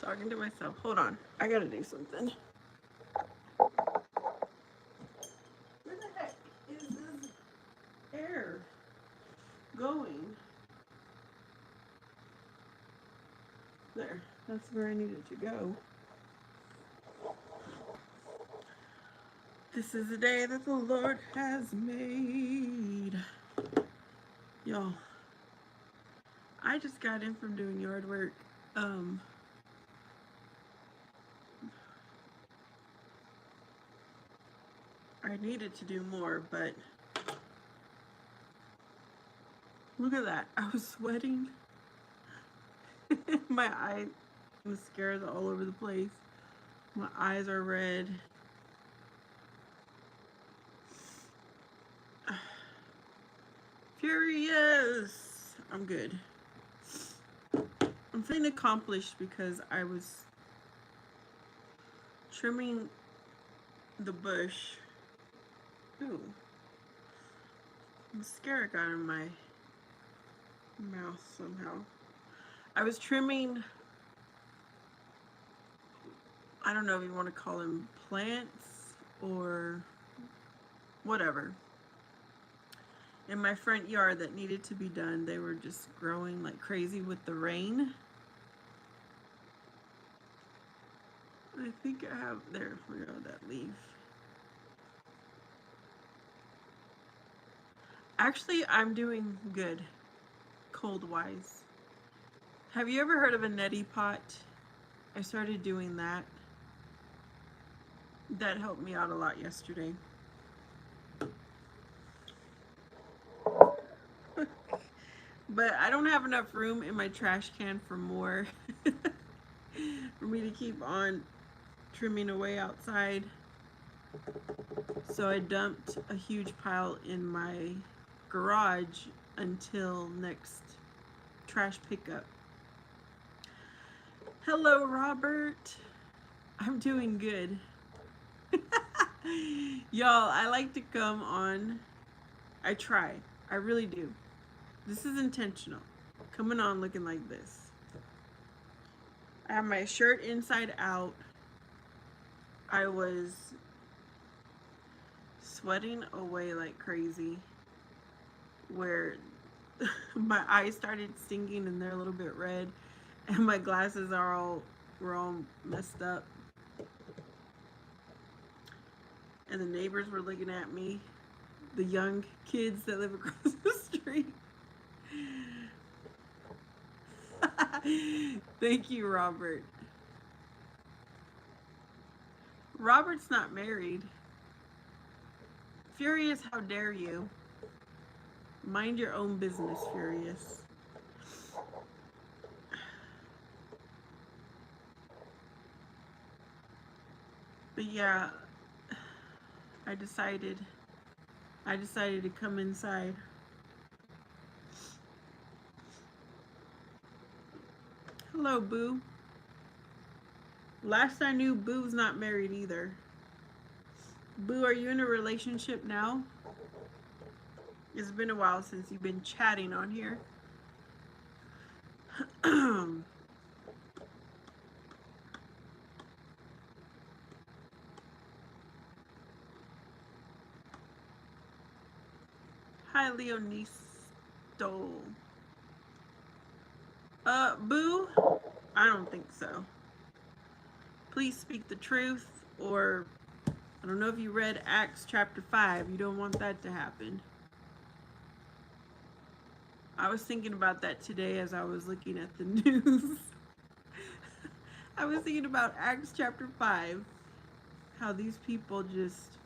Talking to myself. Hold on. I gotta do something. Where the heck is this air going? There. That's where I needed to go. This is the day that the Lord has made. Y'all, I just got in from doing yard work. I needed to do more, but look at that. I was sweating. My eye mascara's all over the place. My eyes are red. Furious. I'm good. I'm feeling accomplished because I was trimming the bush. Ooh. Mascara got in my mouth somehow. I was trimming, I don't know if you want to call them plants or whatever, in my front yard that needed to be done. They were just growing like crazy with the rain. I think I have, there we go, that leaf. Actually, I'm doing good, cold-wise. Have you ever heard of a neti pot? I started doing that. That helped me out a lot yesterday. But I don't have enough room in my trash can for more for me to keep on trimming away outside. So I dumped a huge pile in my garage until next trash pickup. Hello, Robert. I'm doing good. Y'all, I like to come on. I try. I really do. This is intentional. Coming on looking like this. I have my shirt inside out. I was sweating away like crazy, where my eyes started stinging and they're a little bit red, and my glasses were all messed up. And the neighbors were looking at me, the young kids that live across the street. Thank you, Robert. Robert's not married. Furious, how dare you? Mind your own business, Furious. But yeah, I decided to come inside. Hello, Boo. Last I knew, Boo's not married either. Boo, are you in a relationship now? It's been a while since you've been chatting on here. Hi, Leonisto. Boo? I don't think so. Please speak the truth, or I don't know if you read Acts chapter 5. You don't want that to happen. I was thinking about that today as I was looking at the news. I was thinking about Acts chapter 5. How these people just...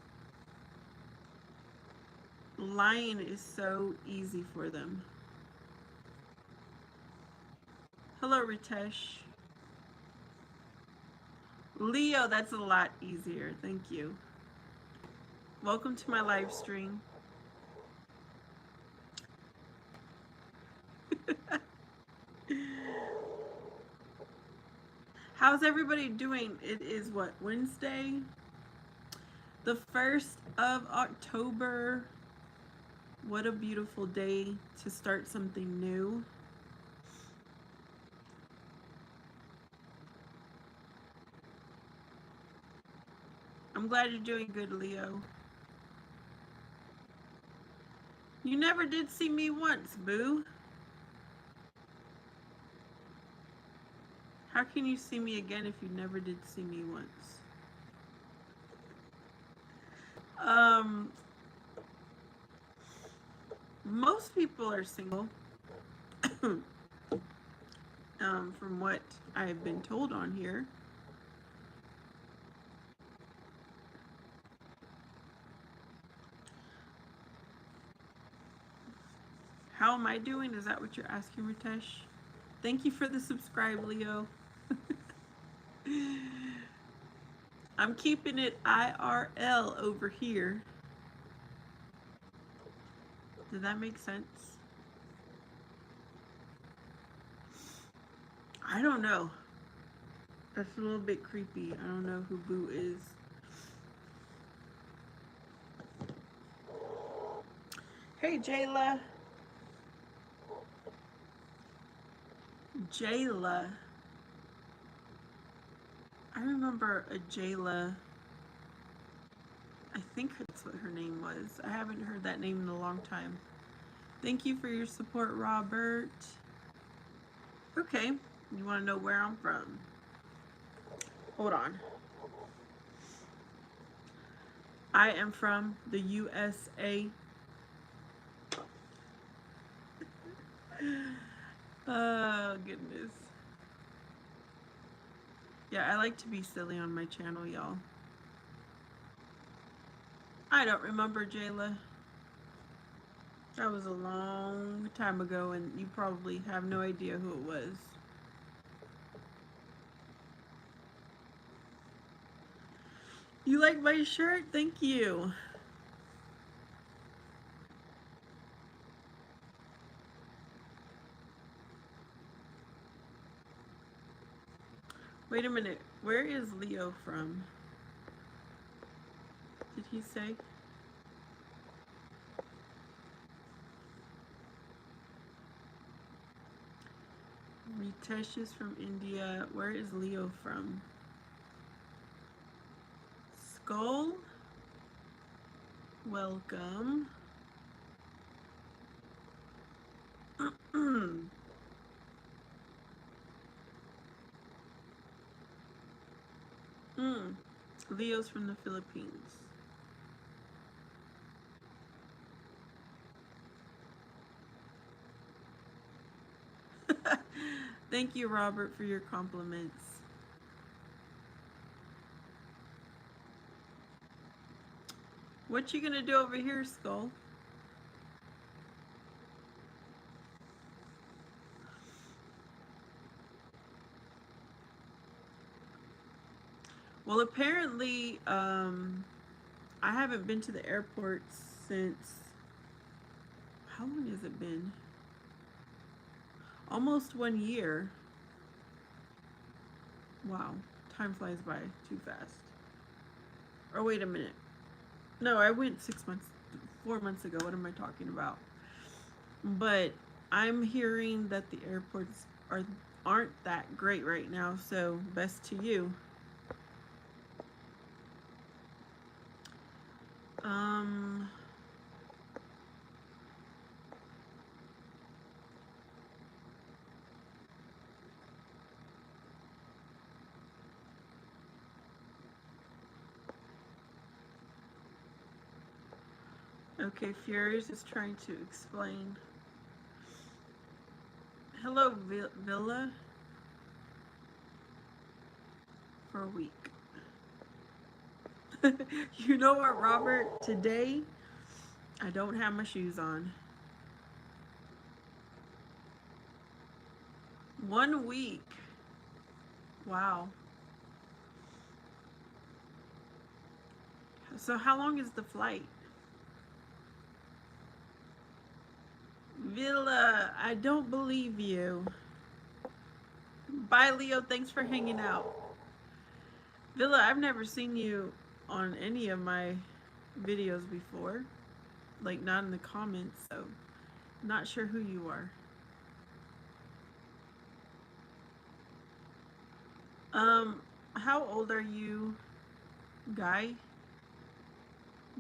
lying is so easy for them. Hello, Ritesh. Leo, that's a lot easier. Thank you. Welcome to my live stream. How's everybody doing? It is what, Wednesday? The 1st of October. What a beautiful day to start something new. I'm glad you're doing good, Leo. You never did see me once, boo. How can you see me again if you never did see me once? Most people are single. From what I've been told on here. How am I doing? Is that what you're asking, Ritesh? Thank you for the subscribe, Leo. I'm keeping it IRL over here. Did that make sense? I don't know. That's a little bit creepy. I don't know who Boo is. Hey, Jayla. Jayla. I remember a Jayla. I think that's what her name was. I haven't heard that name in a long time. Thank you for your support, Robert. Okay, you want to know where I'm from? Hold on. I am from the USA. Oh, goodness. Yeah, I like to be silly on my channel, y'all. I don't remember, Jayla. That was a long time ago, and you probably have no idea who it was. You like my shirt? Thank you. Wait a minute. Where is Leo from? Did he say? Ritesh is from India. Where is Leo from? Skull? Welcome. Leo's from the Philippines. Thank you, Robert, for your compliments. What you gonna do over here, Skull? Well, apparently, I haven't been to the airport since, how long has it been? Almost 1 year. Wow, time flies by too fast. Or wait a minute. No, I went 6 months, 4 months ago. What am I talking about? But I'm hearing that the airports aren't that great right now, so best to you. Okay, Furious is trying to explain. Hello, Villa. For a week. You know what, Robert? Today, I don't have my shoes on. 1 week. Wow. So how long is the flight? Villa, I don't believe you. Bye, Leo. Thanks for hanging out. Villa, I've never seen you on any of my videos before. Like, not in the comments, so not sure who you are. How old are you, Guy?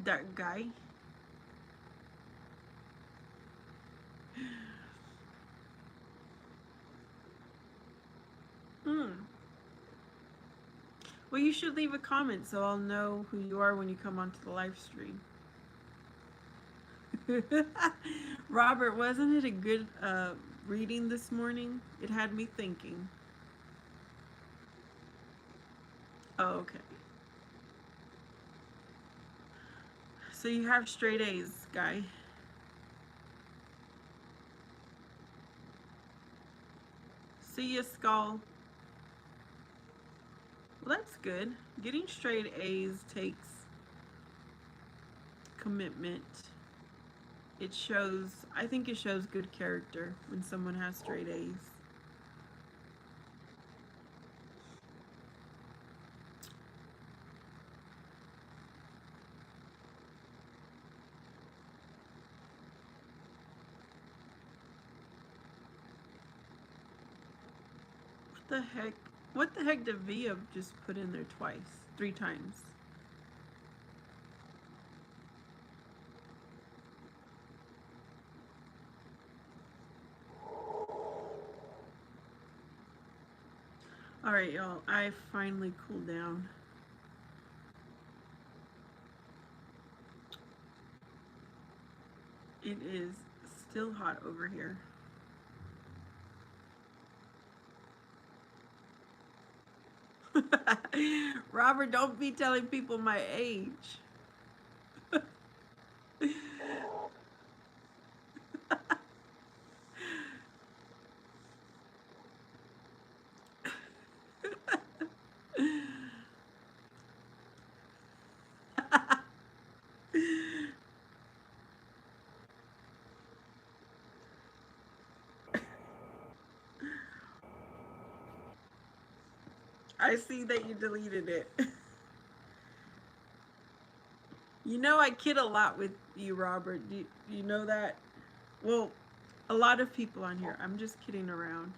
That guy. Hmm. Well, you should leave a comment so I'll know who you are when you come onto the live stream. Robert, wasn't it a good reading this morning? It had me thinking. Oh, okay. So you have straight A's, guy. See ya, Skull. Well, that's good. Getting straight A's takes commitment. It shows, I think it shows good character when someone has straight A's. What the heck? What the heck did Via just put in there twice? 3 times. Alright, y'all. I finally cooled down. It is still hot over here. Robert, don't be telling people my age. I see that you deleted it. You know I kid a lot with you, Robert. Do you know that? Well, a lot of people on here. I'm just kidding around.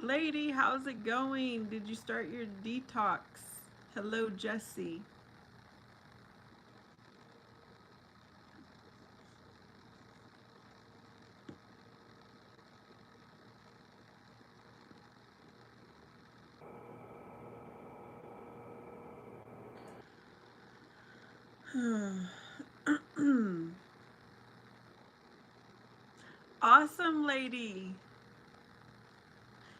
Lady, how's it going? Did you start your detox? Hello, Jesse. Awesome, lady.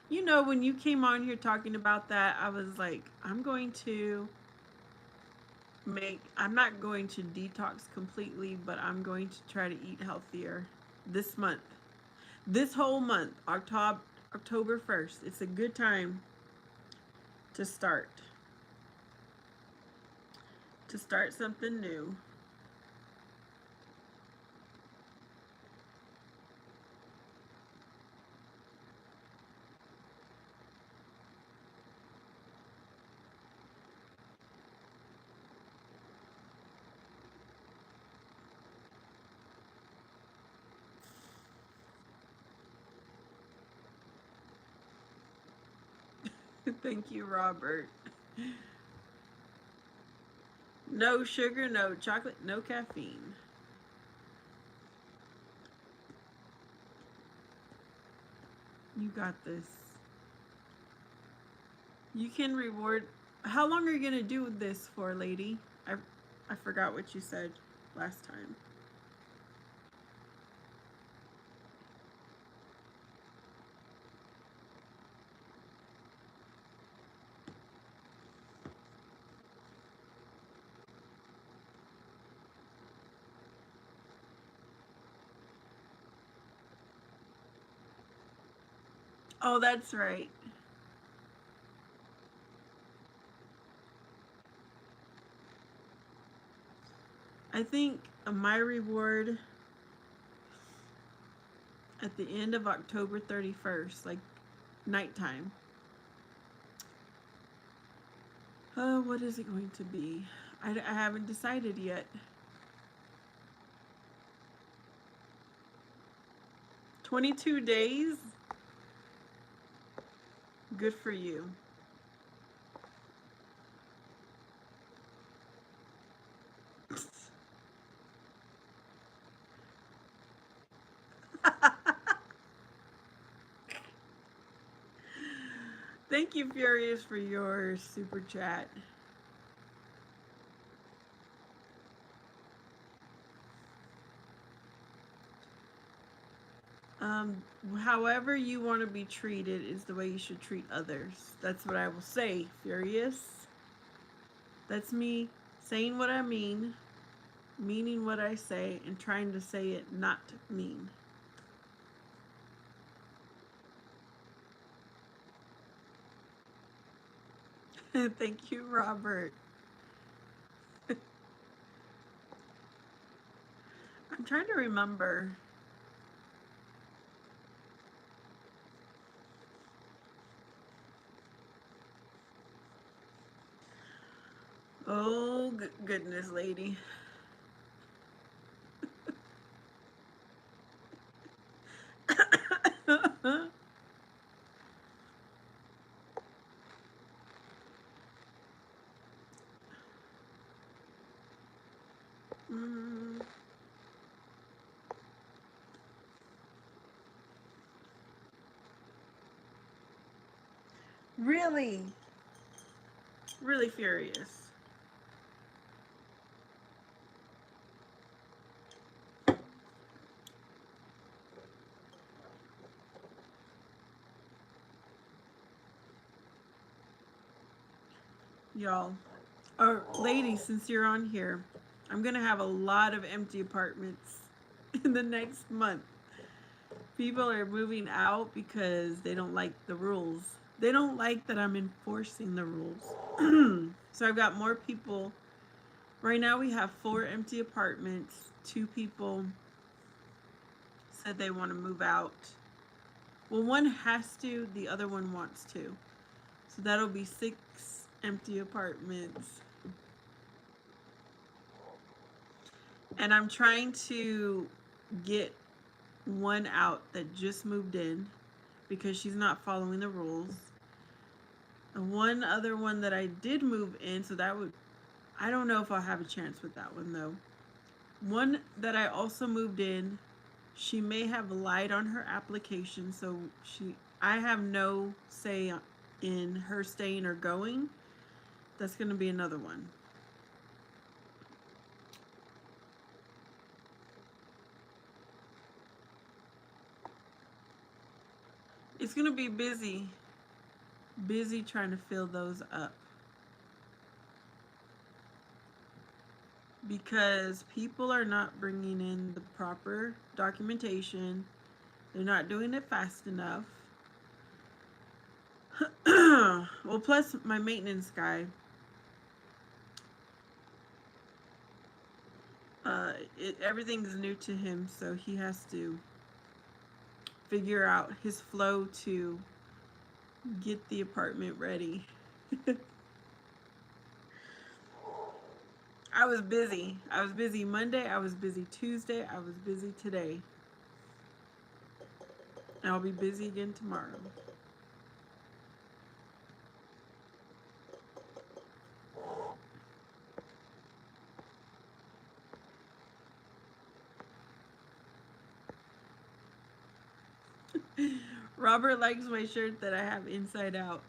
You know, when you came on here talking about that, I was like, I'm not going to detox completely, but I'm going to try to eat healthier this month. This whole month, October 1st. It's a good time to start. To start something new. Thank you, Robert. No sugar, no chocolate, no caffeine. You got this. You can reward. How long are you going to do this for, lady? I forgot what you said last time. Oh, that's right. I think my reward at the end of October 31st, like nighttime. What is it going to be? I haven't decided yet. 22 days? Good for you. Thank you, Furious, for your super chat. However you want to be treated is the way you should treat others. That's what I will say, Furious. That's me saying what I mean, meaning what I say, and trying to say it not mean. Thank you, Robert. I'm trying to remember. Oh, goodness, lady. Mm, really, really furious. Y'all, or ladies, since you're on here, I'm gonna have a lot of empty apartments in the next month. People are moving out because they don't like the rules. They don't like that I'm enforcing the rules. So I've got more people. Right now we have 4 empty apartments. 2 people said they want to move out. Well, one has to, the other one wants to. So that'll be 6 empty apartments. And I'm trying to get one out that just moved in because she's not following the rules. And one other one that I did move in, so that would, I don't know if I'll have a chance with that one though. One that I also moved in, she may have lied on her application, so I have no say in her staying or going. That's going to be another one. It's going to be busy trying to fill those up. Because people are not bringing in the proper documentation. They're not doing it fast enough. Well, plus my maintenance guy, everything's new to him, so he has to figure out his flow to get the apartment ready. I was busy. I was busy Monday. I was busy Tuesday. I was busy today. And I'll be busy again tomorrow. Robert likes my shirt that I have inside out.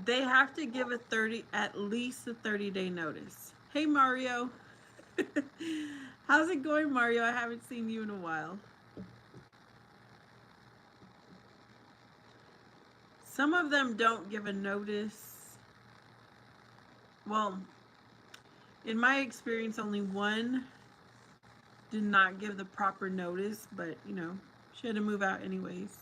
They have to give at least a 30-day notice. Hey, Mario. How's it going, Mario? I haven't seen you in a while. Some of them don't give a notice. Well, in my experience, only one did not give the proper notice, but you know, she had to move out anyways.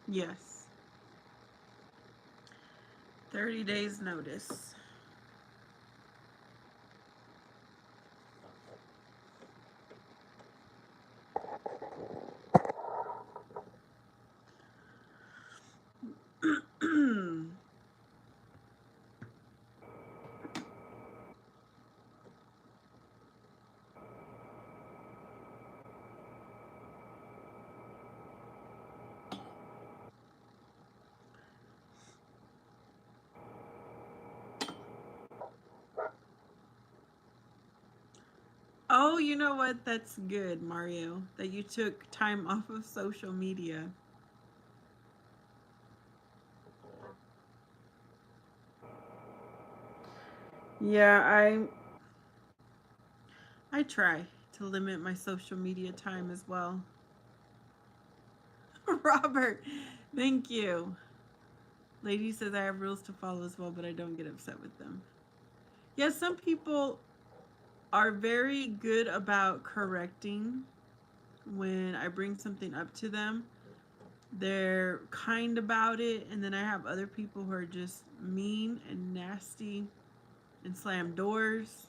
Yes. 30 days notice. Oh, you know what? That's good, Mario, that you took time off of social media. Yeah, I try to limit my social media time as well. Robert, thank you. Lady says I have rules to follow as well, but I don't get upset with them. Yeah, some people are very good about correcting when I bring something up to them. They're kind about it, and then I have other people who are just mean and nasty and slam doors.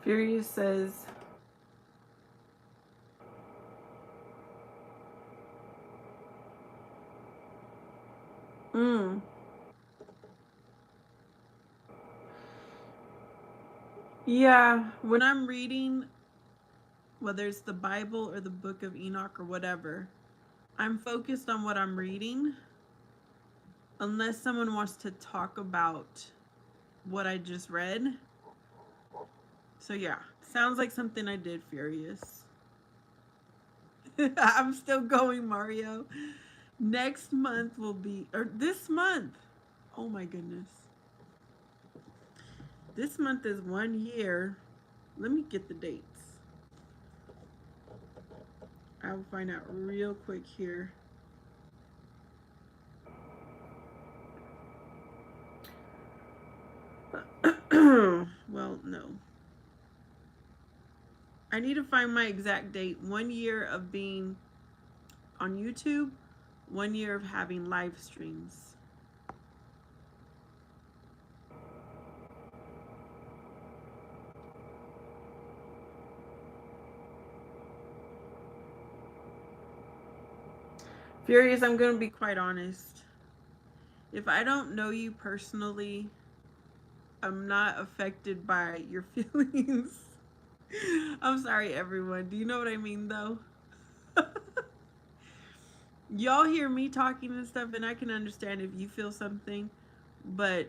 Furious says, mm, yeah, when I'm reading, whether it's the Bible or the Book of Enoch or whatever, I'm focused on what I'm reading unless someone wants to talk about what I just read. So yeah, sounds like something I did, Furious. I'm still going, Mario. Next month will be, or this month. Oh my goodness. This month is 1 year. Let me get the dates. I'll find out real quick here. Well, no. I need to find my exact date. 1 year of being on YouTube, 1 year of having live streams. Furious, I'm going to be quite honest. If I don't know you personally, I'm not affected by your feelings. I'm sorry, everyone. Do you know what I mean, though? Y'all hear me talking and stuff, and I can understand if you feel something, but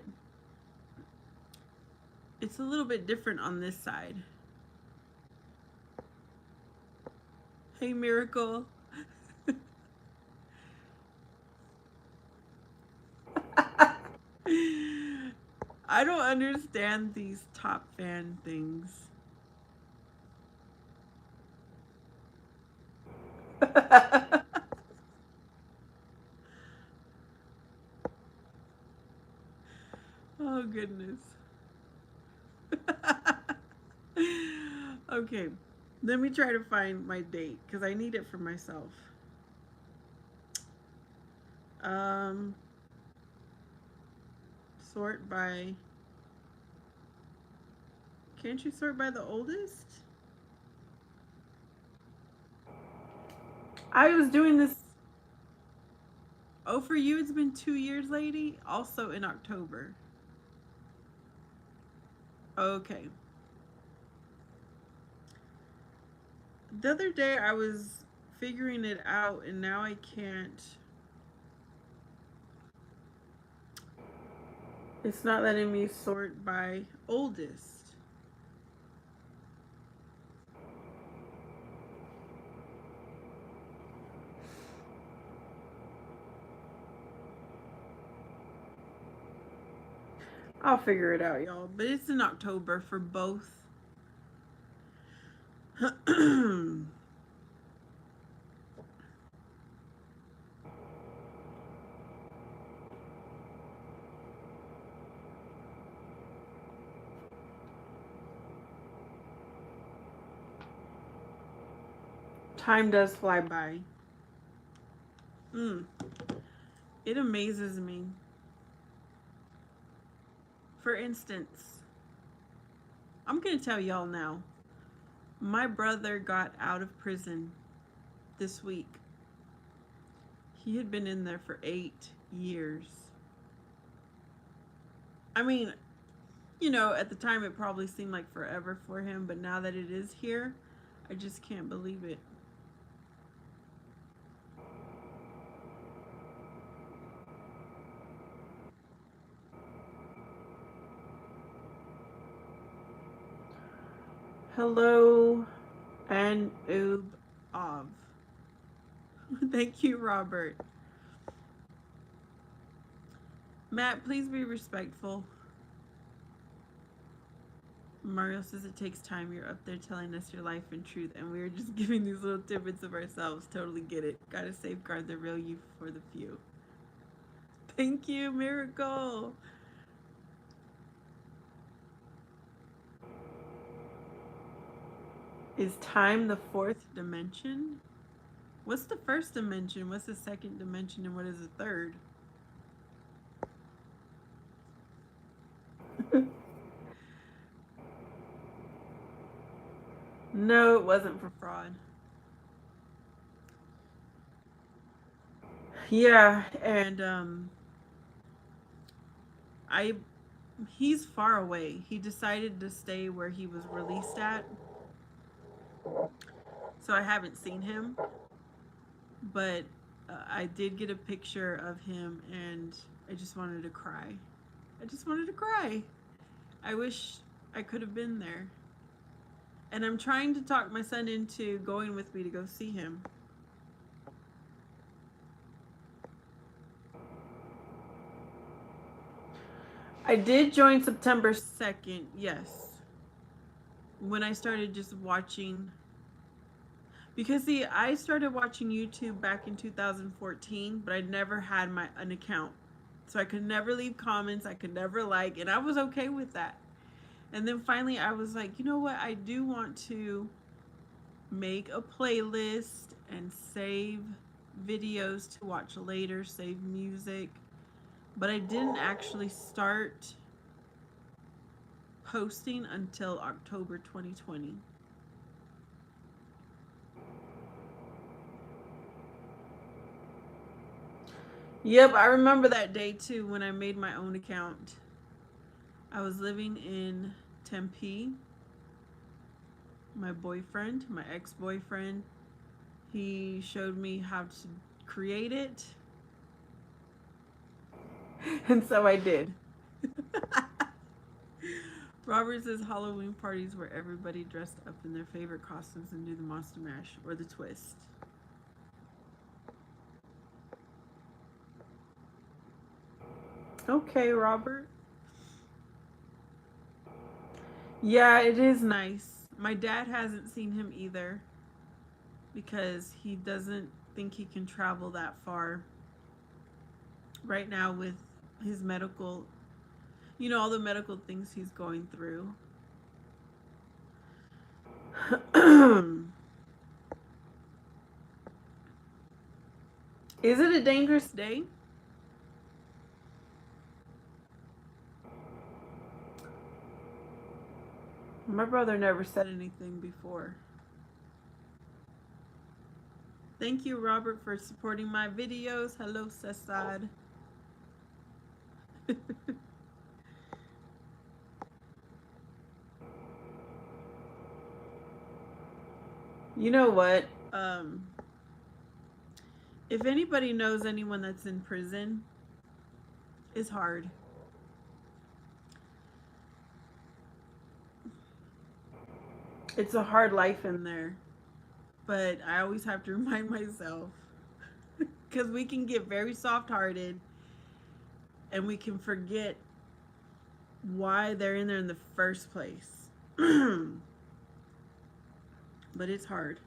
it's a little bit different on this side. Hey, Miracle. I don't understand these top fan things. Oh, goodness. Okay, let me try to find my date because I need it for myself. Um, sort by. Can't you sort by the oldest? I was doing this. Oh, for you, it's been 2 years, lady. Also in October. Okay. The other day I was figuring it out, and now I can't. It's not letting me sort by oldest. I'll figure it out, y'all. But it's in October for both. Time does fly by. Mm. It amazes me. For instance, I'm going to tell y'all now. My brother got out of prison this week. He had been in there for 8 years. I mean, at the time it probably seemed like forever for him, but now that it is here, I just can't believe it. Hello, and Ov. Thank you, Robert. Matt, please be respectful. Mario says it takes time. You're up there telling us your life and truth, and we're just giving these little tidbits of ourselves. Totally get it. Gotta safeguard the real you for the few. Thank you, Miracle. Is time the fourth dimension? What's the first dimension? What's the second dimension? And what is the third? No, it wasn't for fraud. Yeah, and he's far away. He decided to stay where he was released at. So I haven't seen him, but I did get a picture of him and I just wanted to cry. I just wanted to cry. I wish I could have been there. And I'm trying to talk my son into going with me to go see him. I did join September 2nd, yes. When I started just watching. Because see, I started watching YouTube back in 2014, but I never had an account. So I could never leave comments, I could never like, and I was okay with that. And then finally I was like, you know what? I do want to make a playlist and save videos to watch later, save music. But I didn't actually start posting until October 2020. Yep, I remember that day too when I made my own account. I was living in Tempe. My boyfriend, my ex-boyfriend, he showed me how to create it. And so I did. Robert says Halloween parties where everybody dressed up in their favorite costumes and do the Monster Mash or the twist. Okay, Robert. Yeah, it is nice. My dad hasn't seen him either because he doesn't think he can travel that far right now with his medical, all the medical things he's going through. Is it a dangerous day? My brother never said anything before. Thank you, Robert, for supporting my videos. Hello, Sasad. You know what? If anybody knows anyone that's in prison, it's hard. It's a hard life in there. But I always have to remind myself because we can get very soft-hearted and we can forget why they're in there in the first place. But it's hard.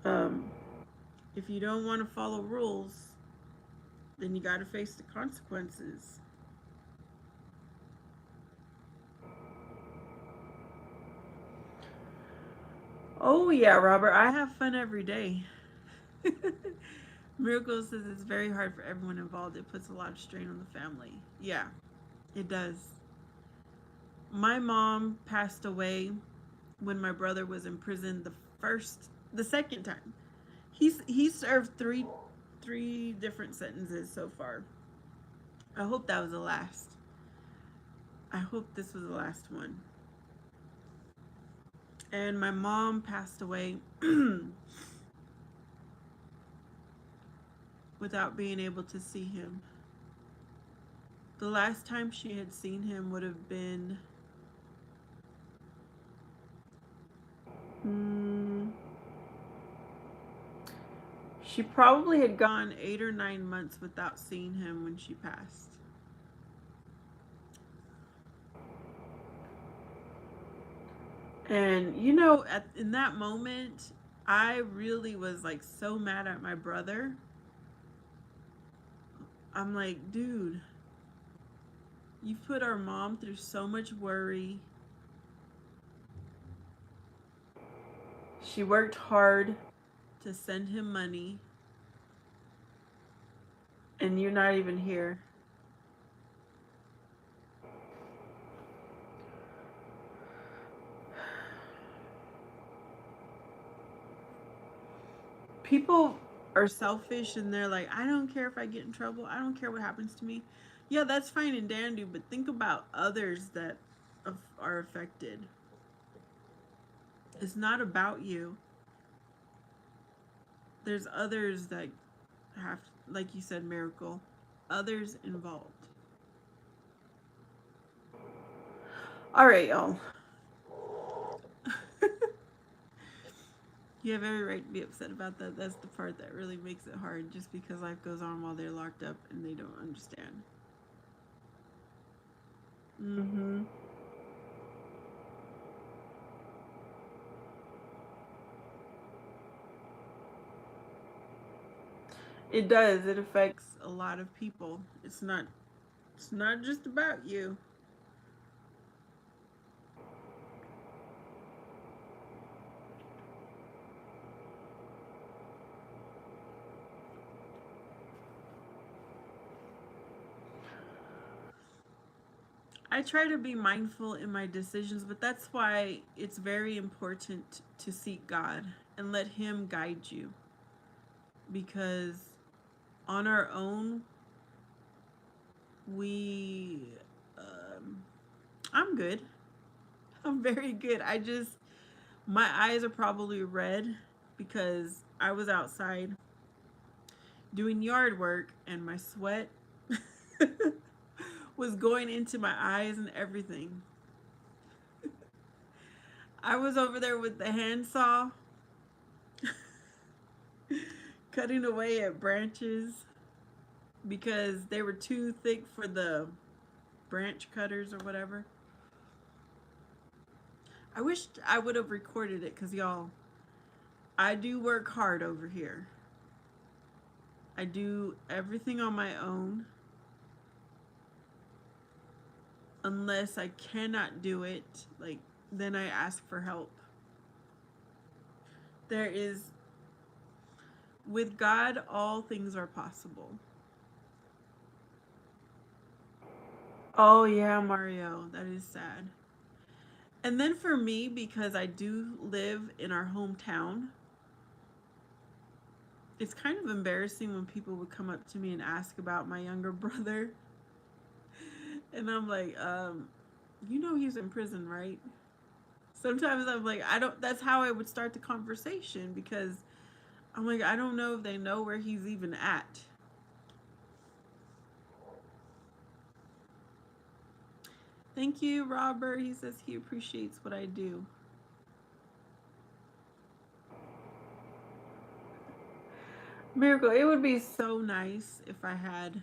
If you don't want to follow rules, then you got to face the consequences. Oh yeah, Robert, I have fun every day. Miracle says it's very hard for everyone involved. It puts a lot of strain on the family. Yeah, it does. My mom passed away when my brother was in prison the second time. He served three different sentences so far. I hope that was the last. I hope this was the last one. And my mom passed away without being able to see him. The last time she had seen him would have been Mm, she probably had gone 8 or 9 months without seeing him when she passed. And you know, in that moment, I really was like so mad at my brother. I'm like, dude, you've put our mom through so much worry. She worked hard to send him money, and you're not even here. People are selfish and they're like, I don't care if I get in trouble. I don't care what happens to me. Yeah, that's fine and dandy, but think about others that are affected. It's not about you. There's others that have, like you said, Miracle, others involved. All right, y'all. You have every right to be upset about that. That's the part that really makes it hard, just because life goes on while they're locked up and they don't understand. Mm-hmm. It does. It affects a lot of people. It's not just about you. I try to be mindful in my decisions, but that's why it's very important to seek God and let Him guide you. Because on our own, we. Um, I'm good. I'm very good. My eyes are probably red because I was outside doing yard work and my sweat was going into my eyes and everything. I was over there with the handsaw cutting away at branches because they were too thick for the branch cutters or whatever. I wish I would have recorded it because, y'all, I do work hard over here. I do everything on my own unless I cannot do it. Like, then I ask for help. There is, with God, all things are possible. Oh, yeah, Mario, that is sad. And then for me, because I do live in our hometown, it's kind of embarrassing when people would come up to me and ask about my younger brother. And I'm like, you know he's in prison, right? Sometimes I'm like, I don't, that's how I would start the conversation because I'm like, I don't know if they know where he's even at. Thank you, Robert. He says he appreciates what I do. Miracle, it would be so nice if I had.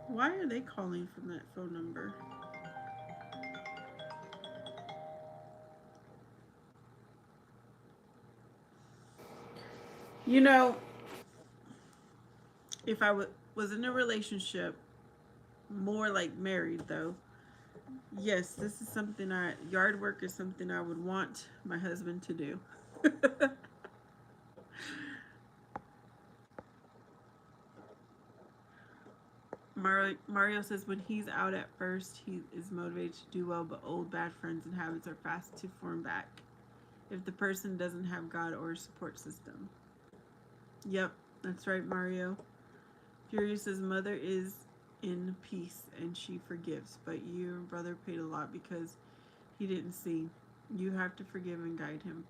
Why are they calling from that phone number? You know, if I was in a relationship, more like married though, yes, this is something yard work is something I would want my husband to do. Mario says when he's out at first, he is motivated to do well, but old bad friends and habits are fast to form back if the person doesn't have God or a support system. Yep, that's right, Mario. Fury says mother is in peace and she forgives, but your brother paid a lot because he didn't see. You have to forgive and guide him.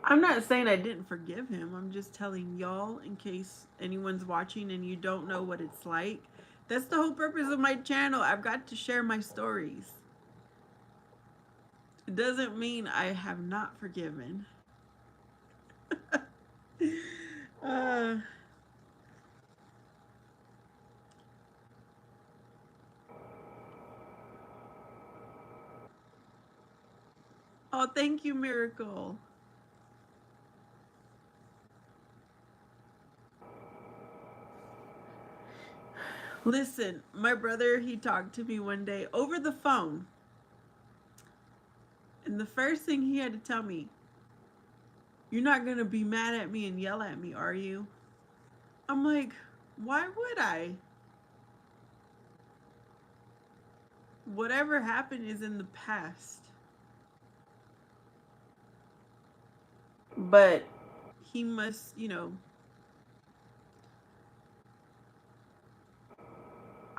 I'm not saying I didn't forgive him. I'm just telling y'all in case anyone's watching and you don't know what it's like. That's the whole purpose of my channel. I've got to share my stories. It doesn't mean I have not forgiven. uh, oh, thank you, Miracle. Listen, my brother, he talked to me one day over the phone. And the first thing he had to tell me, you're not going to be mad at me and yell at me, are you? I'm like, why would I? Whatever happened is in the past. But he must,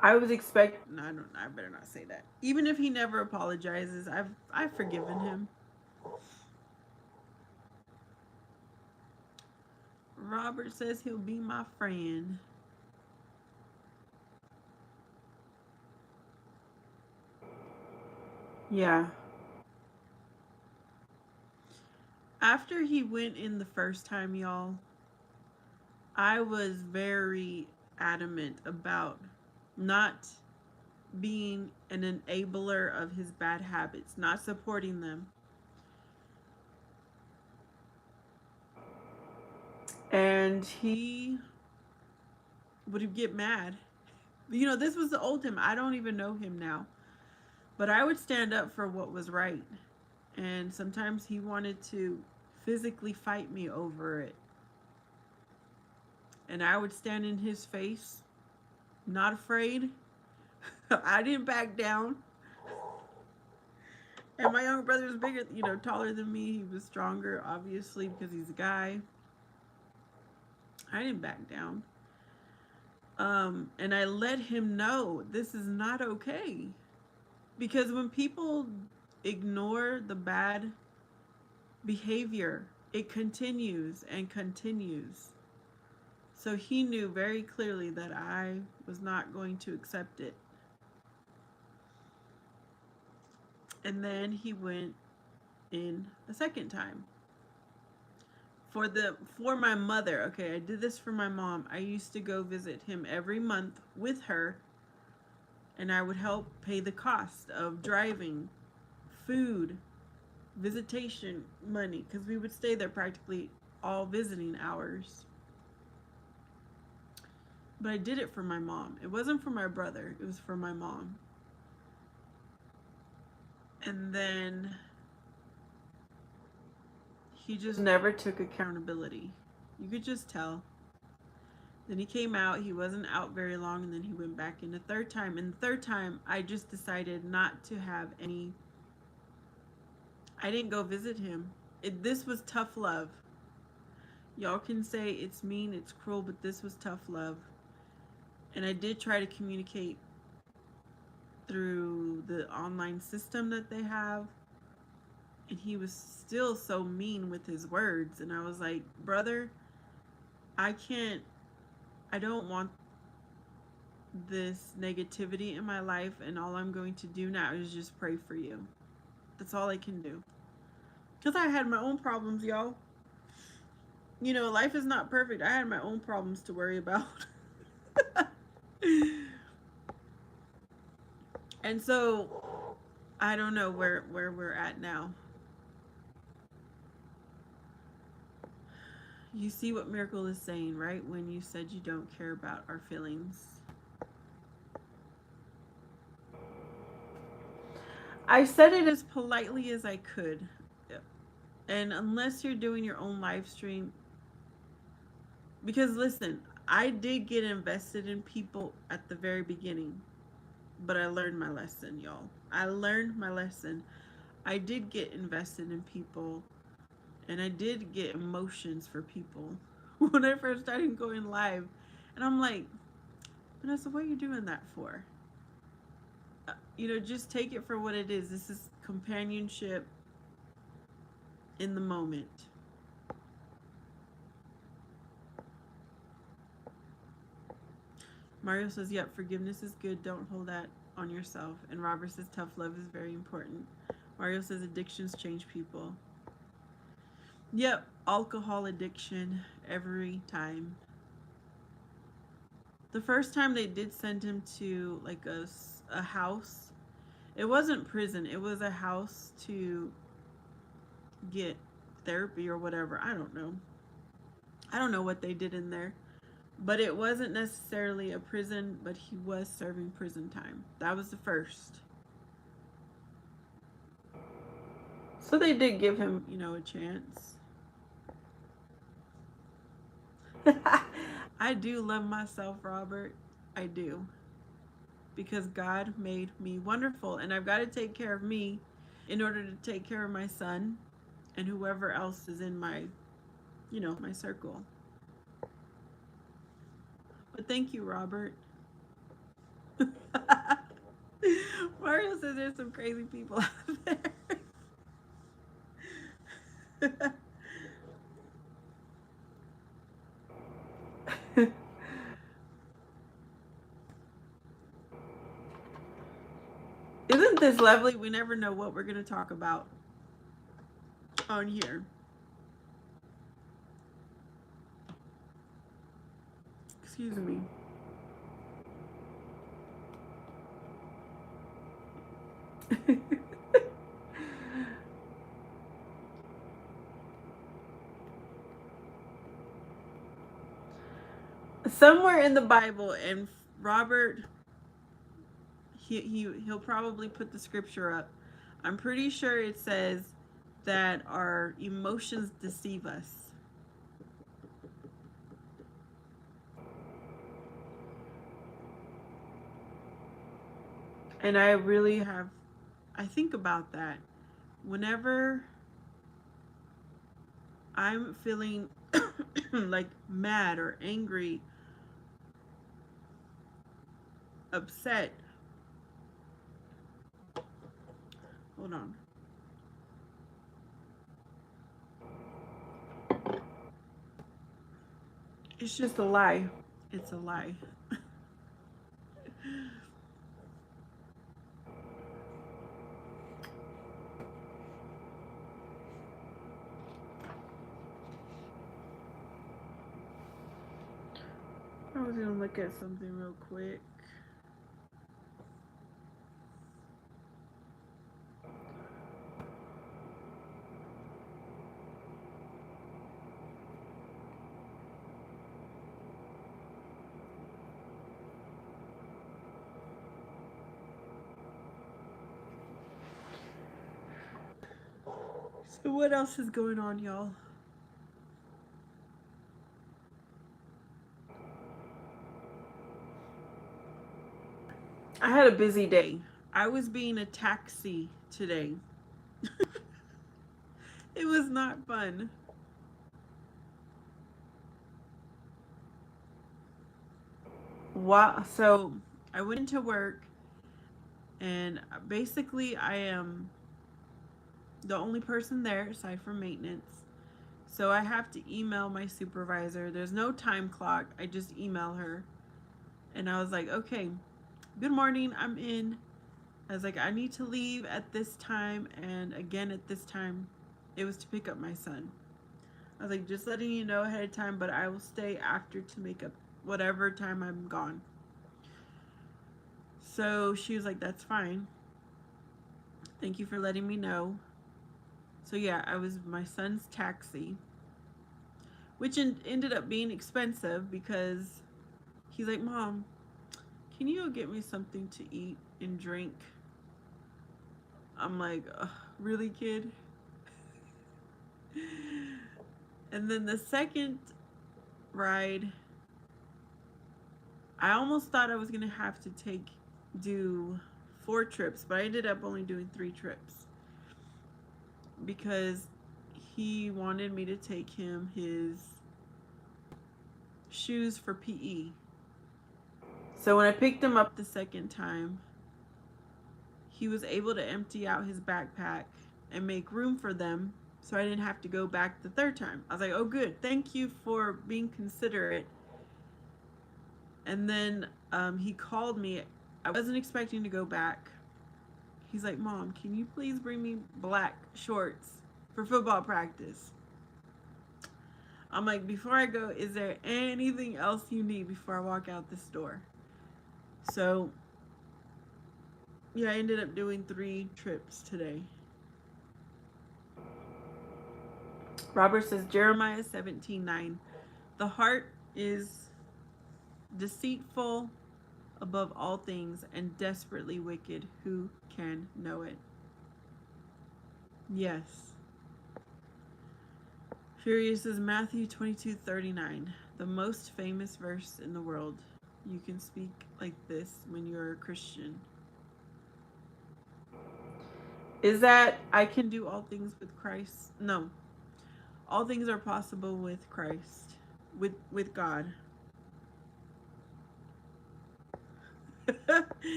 I was expecting. No, I better not say that. Even if he never apologizes, I've forgiven him. Robert says he'll be my friend. Yeah. After he went in the first time, y'all, I was very adamant about not being an enabler of his bad habits, not supporting them. And he would get mad. This was the old him. I don't even know him now. But I would stand up for what was right. And sometimes he wanted to physically fight me over it. And I would stand in his face, not afraid. I didn't back down. And my younger brother was bigger, taller than me. He was stronger, obviously, because he's a guy. I didn't back down. And I let him know this is not okay. Because when people ignore the bad behavior, it continues and continues. So he knew very clearly that I was not going to accept it. And then he went in a second time. For my mother, okay, I did this for my mom. I used to go visit him every month with her, and I would help pay the cost of driving, food, visitation money, because we would stay there practically all visiting hours. But I did it for my mom. It wasn't for my brother, it was for my mom. And then he just never took accountability. You could just tell. Then he came out. He wasn't out very long, and then he went back in the third time. And the third time, I just decided not to have any. I didn't go visit him. This was tough love. Y'all can say it's mean, it's cruel, but this was tough love. And I did try to communicate through the online system that they have. And he was still so mean with his words. And I was like, brother, I don't want this negativity in my life, and all I'm going to do now is just pray for you. That's all I can do. Because I had my own problems, y'all. Life is not perfect. I had my own problems to worry about. And so, I don't know where we're at now. You see what Miracle is saying, right? When you said you don't care about our feelings. I said it as politely as I could. And unless you're doing your own live stream, because listen, I did get invested in people at the very beginning, but I learned my lesson, y'all. I learned my lesson. I did get invested in people, and I did get emotions for people when I first started going live. And I'm like, Vanessa, what are you doing that for? Just take it for what it is. This is companionship in the moment. Mario says, yep, forgiveness is good. Don't hold that on yourself. And Robert says, tough love is very important. Mario says, addictions change people. Yep, alcohol addiction every time. The first time they did send him to like a house. It wasn't prison. It was a house to get therapy or whatever. I don't know. I don't know what they did in there. But it wasn't necessarily a prison, but he was serving prison time. That was the first. So they did give him, a chance. I do love myself, Robert. I do. Because God made me wonderful. And I've got to take care of me in order to take care of my son and whoever else is in my, my circle. But thank you, Robert. Mario says there's some crazy people out there. Isn't this lovely? We never know what we're going to talk about on here. Excuse me. Somewhere in the Bible, and Robert, he'll probably put the scripture up. I'm pretty sure it says that our emotions deceive us. And I think about that. Whenever I'm feeling like mad or angry, upset. Hold on. It's just a lie. It's a lie. I was gonna look at something real quick. So what else is going on, y'all? I had a busy day. I was being a taxi today. It was not fun. Wow. So I went into work, and basically I am the only person there aside from maintenance. So I have to email my supervisor. There's no time clock. I just email her. And I was like, okay, good morning. I'm in. I was like, I need to leave at this time. And again, at this time, it was to pick up my son. I was like, just letting you know ahead of time, but I will stay after to make up whatever time I'm gone. So she was like, that's fine. Thank you for letting me know. So yeah, I was my son's taxi, which ended up being expensive because he's like, Mom, can you go get me something to eat and drink? I'm like, really, kid? And then the second ride, I almost thought I was gonna have to do 4 trips, but I ended up only doing 3 trips because he wanted me to take him his shoes for PE. So when I picked him up the second time, he was able to empty out his backpack and make room for them, so I didn't have to go back the third time. I was like, oh good, thank you for being considerate. And then he called me. I wasn't expecting to go back. He's like, Mom, can you please bring me black shorts for football practice? I'm like, before I go, is there anything else you need before I walk out this door? So, yeah, I ended up doing 3 trips today. Robert says, Jeremiah 17:9. The heart is deceitful above all things and desperately wicked. Who can know it? Yes. Furious says, Matthew 22:39. The most famous verse in the world. You can speak like this when you're a Christian. Is that I can do all things with Christ? No. All things are possible with Christ. With God.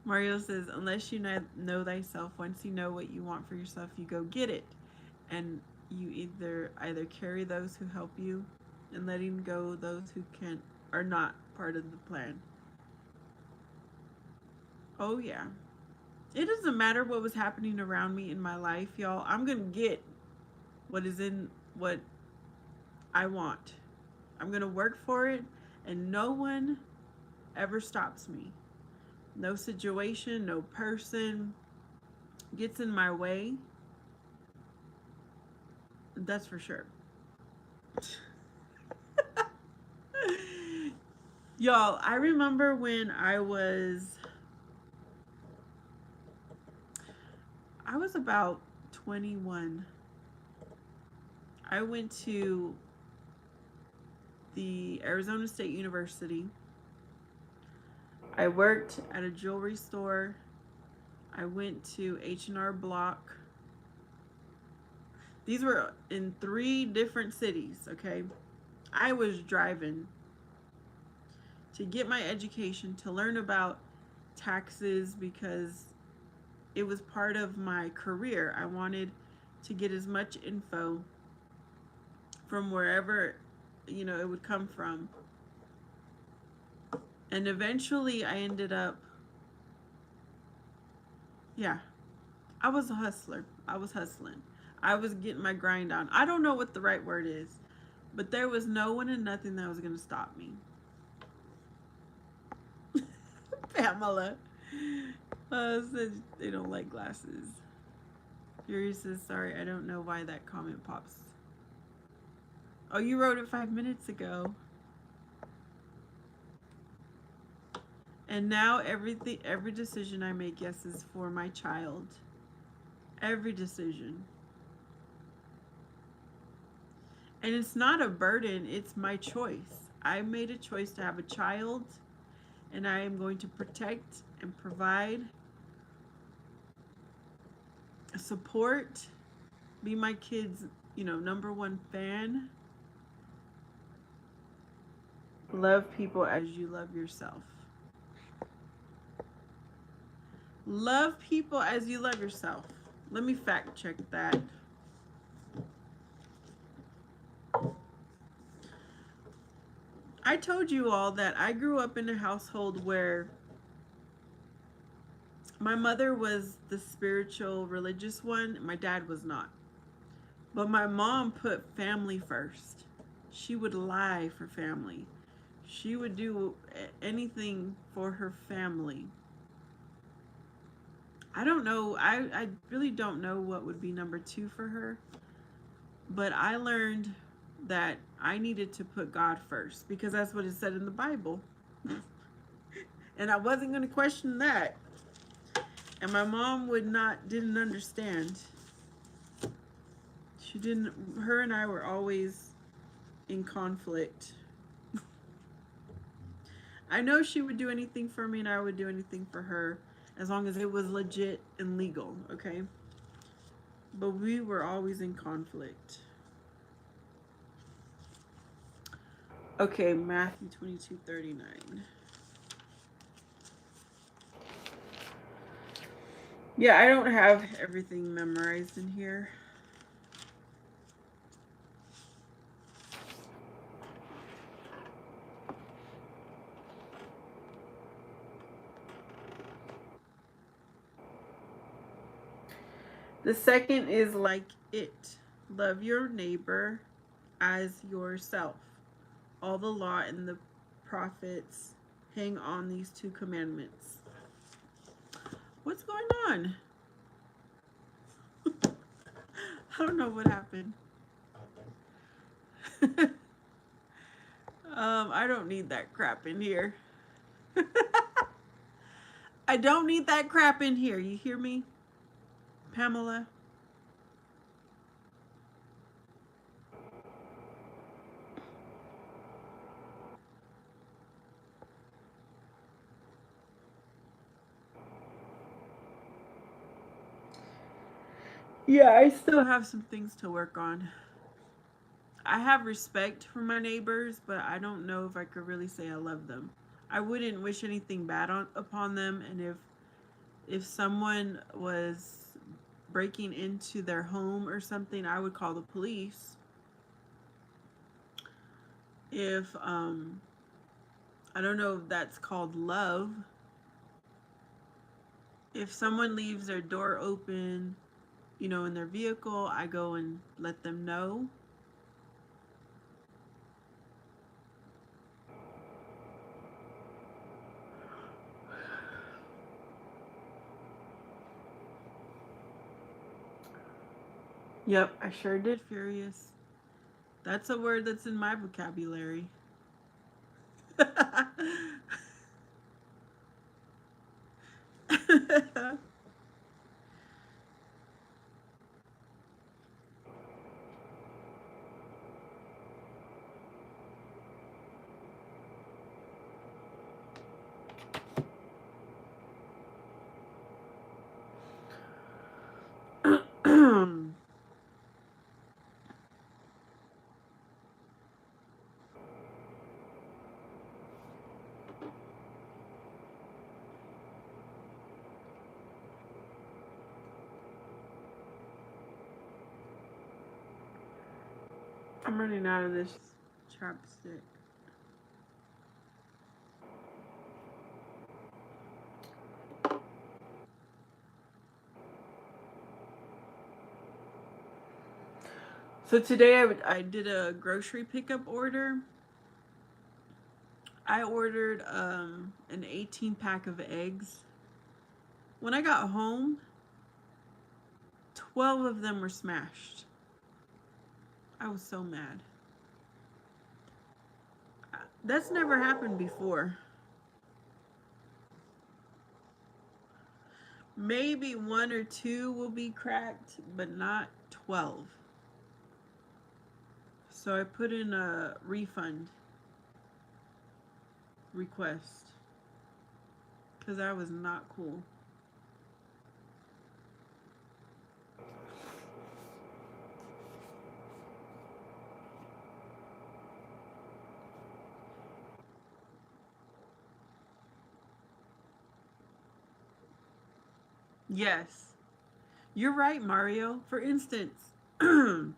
Mario says, unless you know thyself, once you know what you want for yourself, you go get it. And you either carry those who help you and letting go those who are not part of the plan. Oh yeah. It doesn't matter what was happening around me in my life, y'all. I'm going to get what is in what I want. I'm going to work for it, and no one ever stops me. No situation, no person gets in my way. That's for sure. Y'all, I remember when I was about 21. I went to the Arizona State University. I worked at a jewelry store. I went to H&R Block. These were in 3 different cities, okay? I was driving to get my education, to learn about taxes, because it was part of my career. I wanted to get as much info from wherever, it would come from. And eventually I ended up, I was a hustler. I was hustling. I was getting my grind on. I don't know what the right word is, but there was no one and nothing that was going to stop me. Pamela says they don't like glasses. Fury says, sorry, I don't know why that comment pops. Oh, you wrote it 5 minutes ago. And now every decision I make, yes, is for my child. Every decision. And it's not a burden, it's my choice. I made a choice to have a child, and I am going to protect and provide, support, be my kids, #1 fan. Love people as you love yourself. Love people as you love yourself. Let me fact check that. I told you all that I grew up in a household where my mother was the spiritual, religious one. My dad was not. But my mom put family first. She would lie for family. She would do anything for her family. I don't know. I really don't know what would be number 2 for her. But I learned that I needed to put God first, because that's what it said in the Bible. And I wasn't going to question that. And my mom didn't understand. Her and I were always in conflict. I know she would do anything for me and I would do anything for her, as long as it was legit and legal, okay? But we were always in conflict. Okay, Matthew 22:39. Yeah, I don't have everything memorized in here. The second is like it. Love your neighbor as yourself. All the law and the prophets hang on these two commandments. What's going on? I don't know what happened. I don't need that crap in here. I don't need that crap in here. You hear me, Pamela? Yeah, I still have some things to work on. I have respect for my neighbors, but I don't know if I could really say I love them. I wouldn't wish anything bad upon them, and if someone was breaking into their home or something, I would call the police. If I don't know if that's called love. If someone leaves their door open, in their vehicle, I go and let them know. Yep, I sure did, Furious. That's a word that's in my vocabulary. I'm running out of this chapstick. So today I did a grocery pickup order. I ordered an 18 pack of eggs. When I got home, 12 of them were smashed. I was so mad. That's never happened before. Maybe one or two will be cracked, but not 12. So I put in a refund request because that was not cool. Yes, you're right, Mario. For instance, the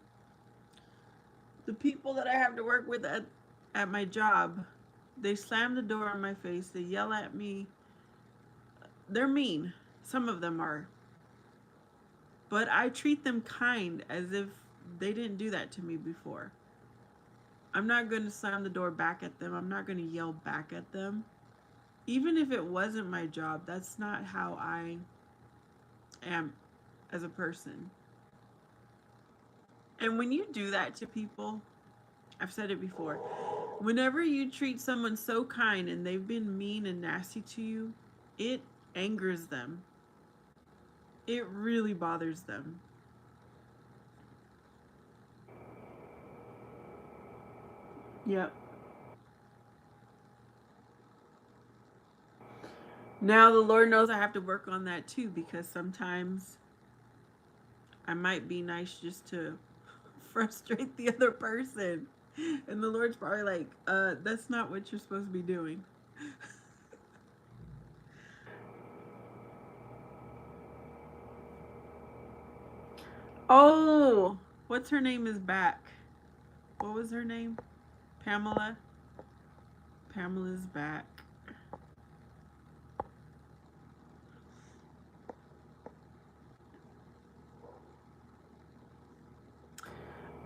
people that I have to work with at my job, they slam the door in my face, they yell at me. They're mean. Some of them are. But I treat them kind as if they didn't do that to me before. I'm not going to slam the door back at them. I'm not going to yell back at them. Even if it wasn't my job, that's not how I am as a person. And when you do that to people, I've said it before, whenever you treat someone so kind and they've been mean and nasty to you, it angers them. It really bothers them. Yep. Now the Lord knows I have to work on that too, because sometimes I might be nice just to frustrate the other person. And the Lord's probably like, that's not what you're supposed to be doing. Oh, what's her name is back. What was her name? Pamela. Pamela's back.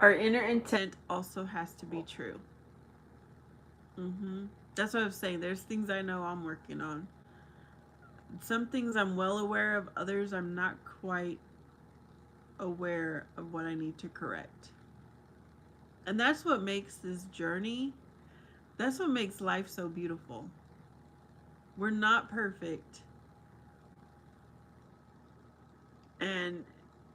Our inner intent also has to be true. That's what I'm saying. There's things I know I'm working on. Some things I'm well aware of, others I'm not quite aware of what I need to correct. And that's what makes this journey, that's what makes life so beautiful. We're not perfect. And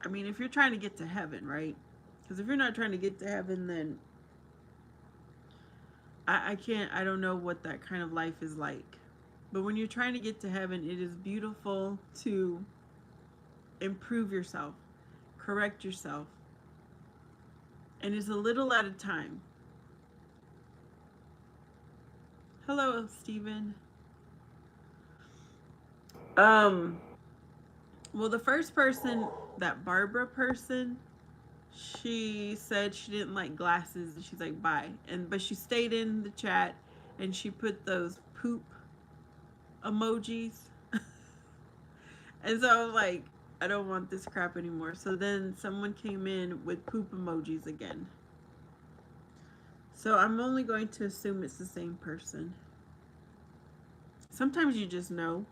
I mean, if you're trying to get to heaven, right? Because if you're not trying to get to heaven, then I don't know what that kind of life is like. But when you're trying to get to heaven, it is beautiful to improve yourself, correct yourself. And it's a little at a time. Hello, Stephen. Well, the first person, that Barbara person, she said she didn't like glasses, and she's like, bye. But she stayed in the chat, and she put those poop emojis. And so I was like, I don't want this crap anymore. So then someone came in with poop emojis again. So I'm only going to assume it's the same person. Sometimes you just know.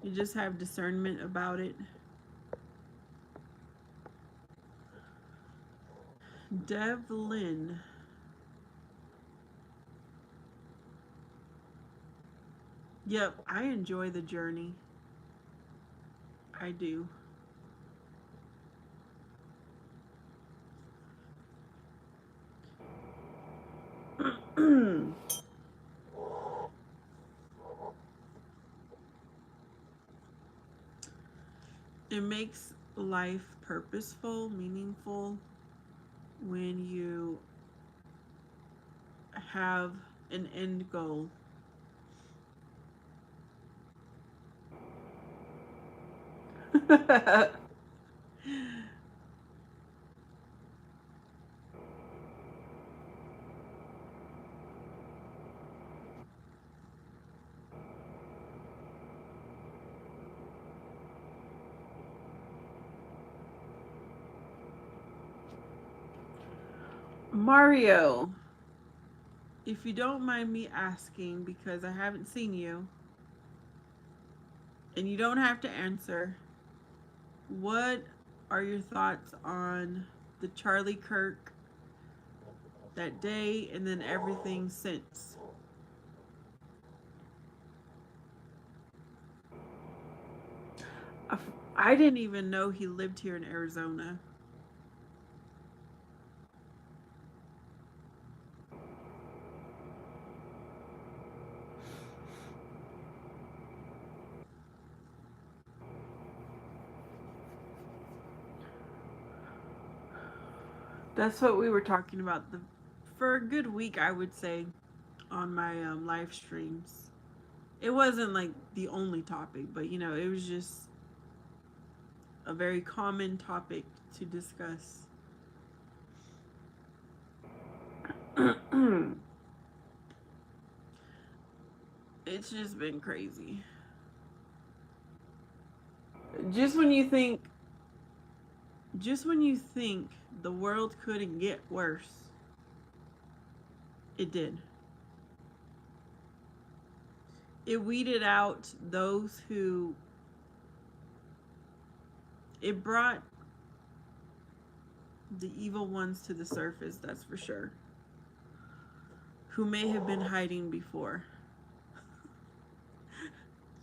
You just have discernment about it. Devlin. Yep, I enjoy the journey. I do. It makes life purposeful, meaningful when you have an end goal. Mario, if you don't mind me asking, because I haven't seen you, and you don't have to answer, what are your thoughts on the Charlie Kirk, that day, and then everything since? I didn't even know he lived here in Arizona. That's what we were talking about for a good week, I would say, on my live streams. It wasn't like the only topic, but it was just a very common topic to discuss. It's just been crazy. Just when you think the world couldn't get worse, it did. It weeded out those who, it brought the evil ones to the surface, that's for sure, who may have been hiding before.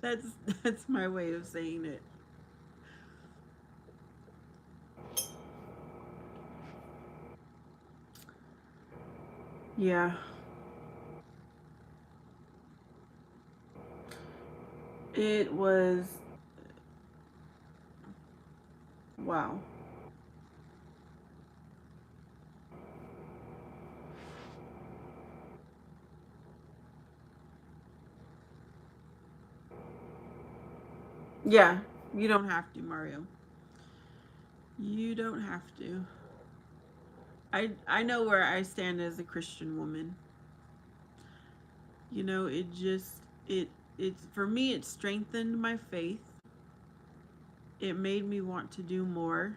That's my way of saying it. Yeah. It was, wow. Yeah, you don't have to, Mario. You don't have to. I know where I stand as a Christian woman. It just it's for me, it strengthened my faith. It made me want to do more.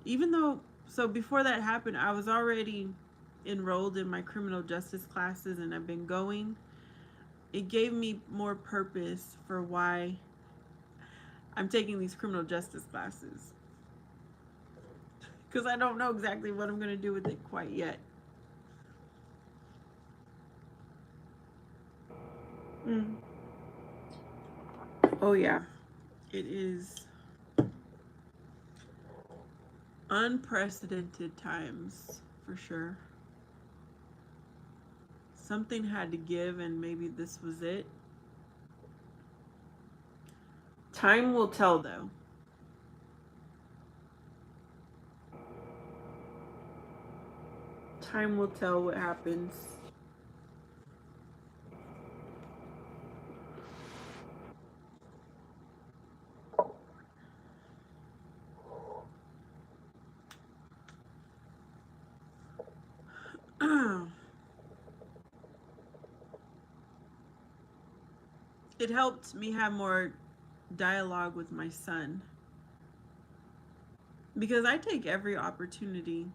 Even though So before that happened, I was already enrolled in my criminal justice classes and I've been going. It gave me more purpose for why I'm taking these criminal justice classes. Because I don't know exactly what I'm going to do with it quite yet. Mm. Oh, yeah. It is unprecedented times for sure. Something had to give, and maybe this was it. Time will tell, though. Time will tell what happens. It helped me have more dialogue with my son because I take every opportunity,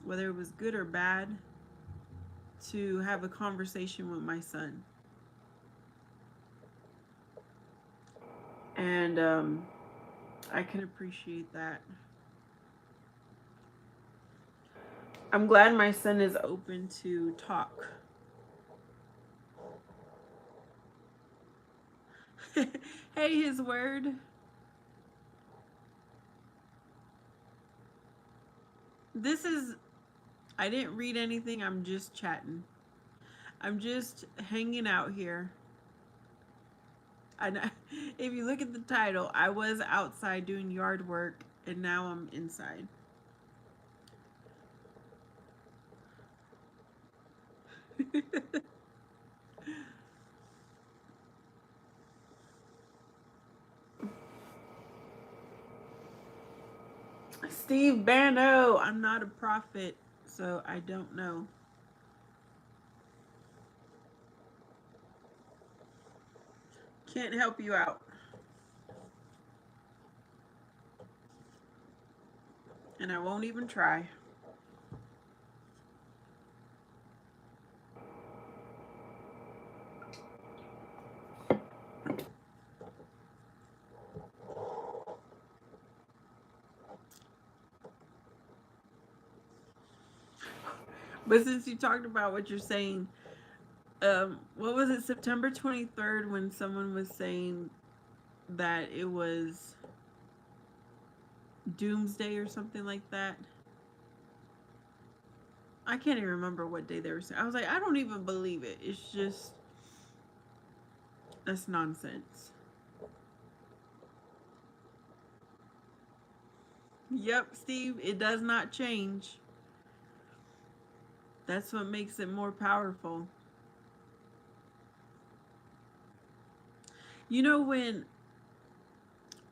whether it was good or bad, to have a conversation with my son. And I can appreciate that. I'm glad my son is open to talk. Hey, his word. This is, I didn't read anything. I'm just chatting. I'm just hanging out here. And if you look at the title, I was outside doing yard work and now I'm inside. Steve Bando, I'm not a prophet, so I don't know. Can't help you out. And I won't even try. But since you talked about what you're saying, what was it, September 23rd, when someone was saying that it was doomsday or something like that? I can't even remember what day they were saying. I was like, I don't even believe it. It's just, that's nonsense. Yep, Steve, it does not change. That's what makes it more powerful. You know, when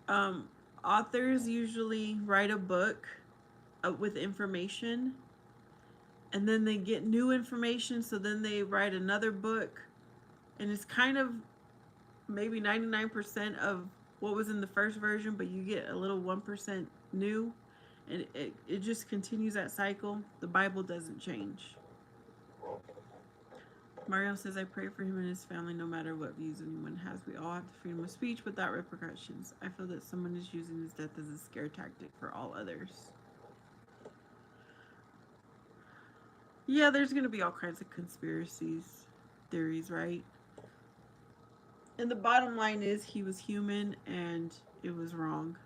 um, authors usually write a book with information and then they get new information, so then they write another book, and it's kind of maybe 99% of what was in the first version, but you get a little 1% new, and it just continues that cycle. The Bible doesn't change. Mario says, I pray for him and his family no matter what views anyone has. We all have the freedom of speech without repercussions. I feel that someone is using his death as a scare tactic for all others. Yeah, there's going to be all kinds of conspiracies, theories, right? And the bottom line is he was human and it was wrong.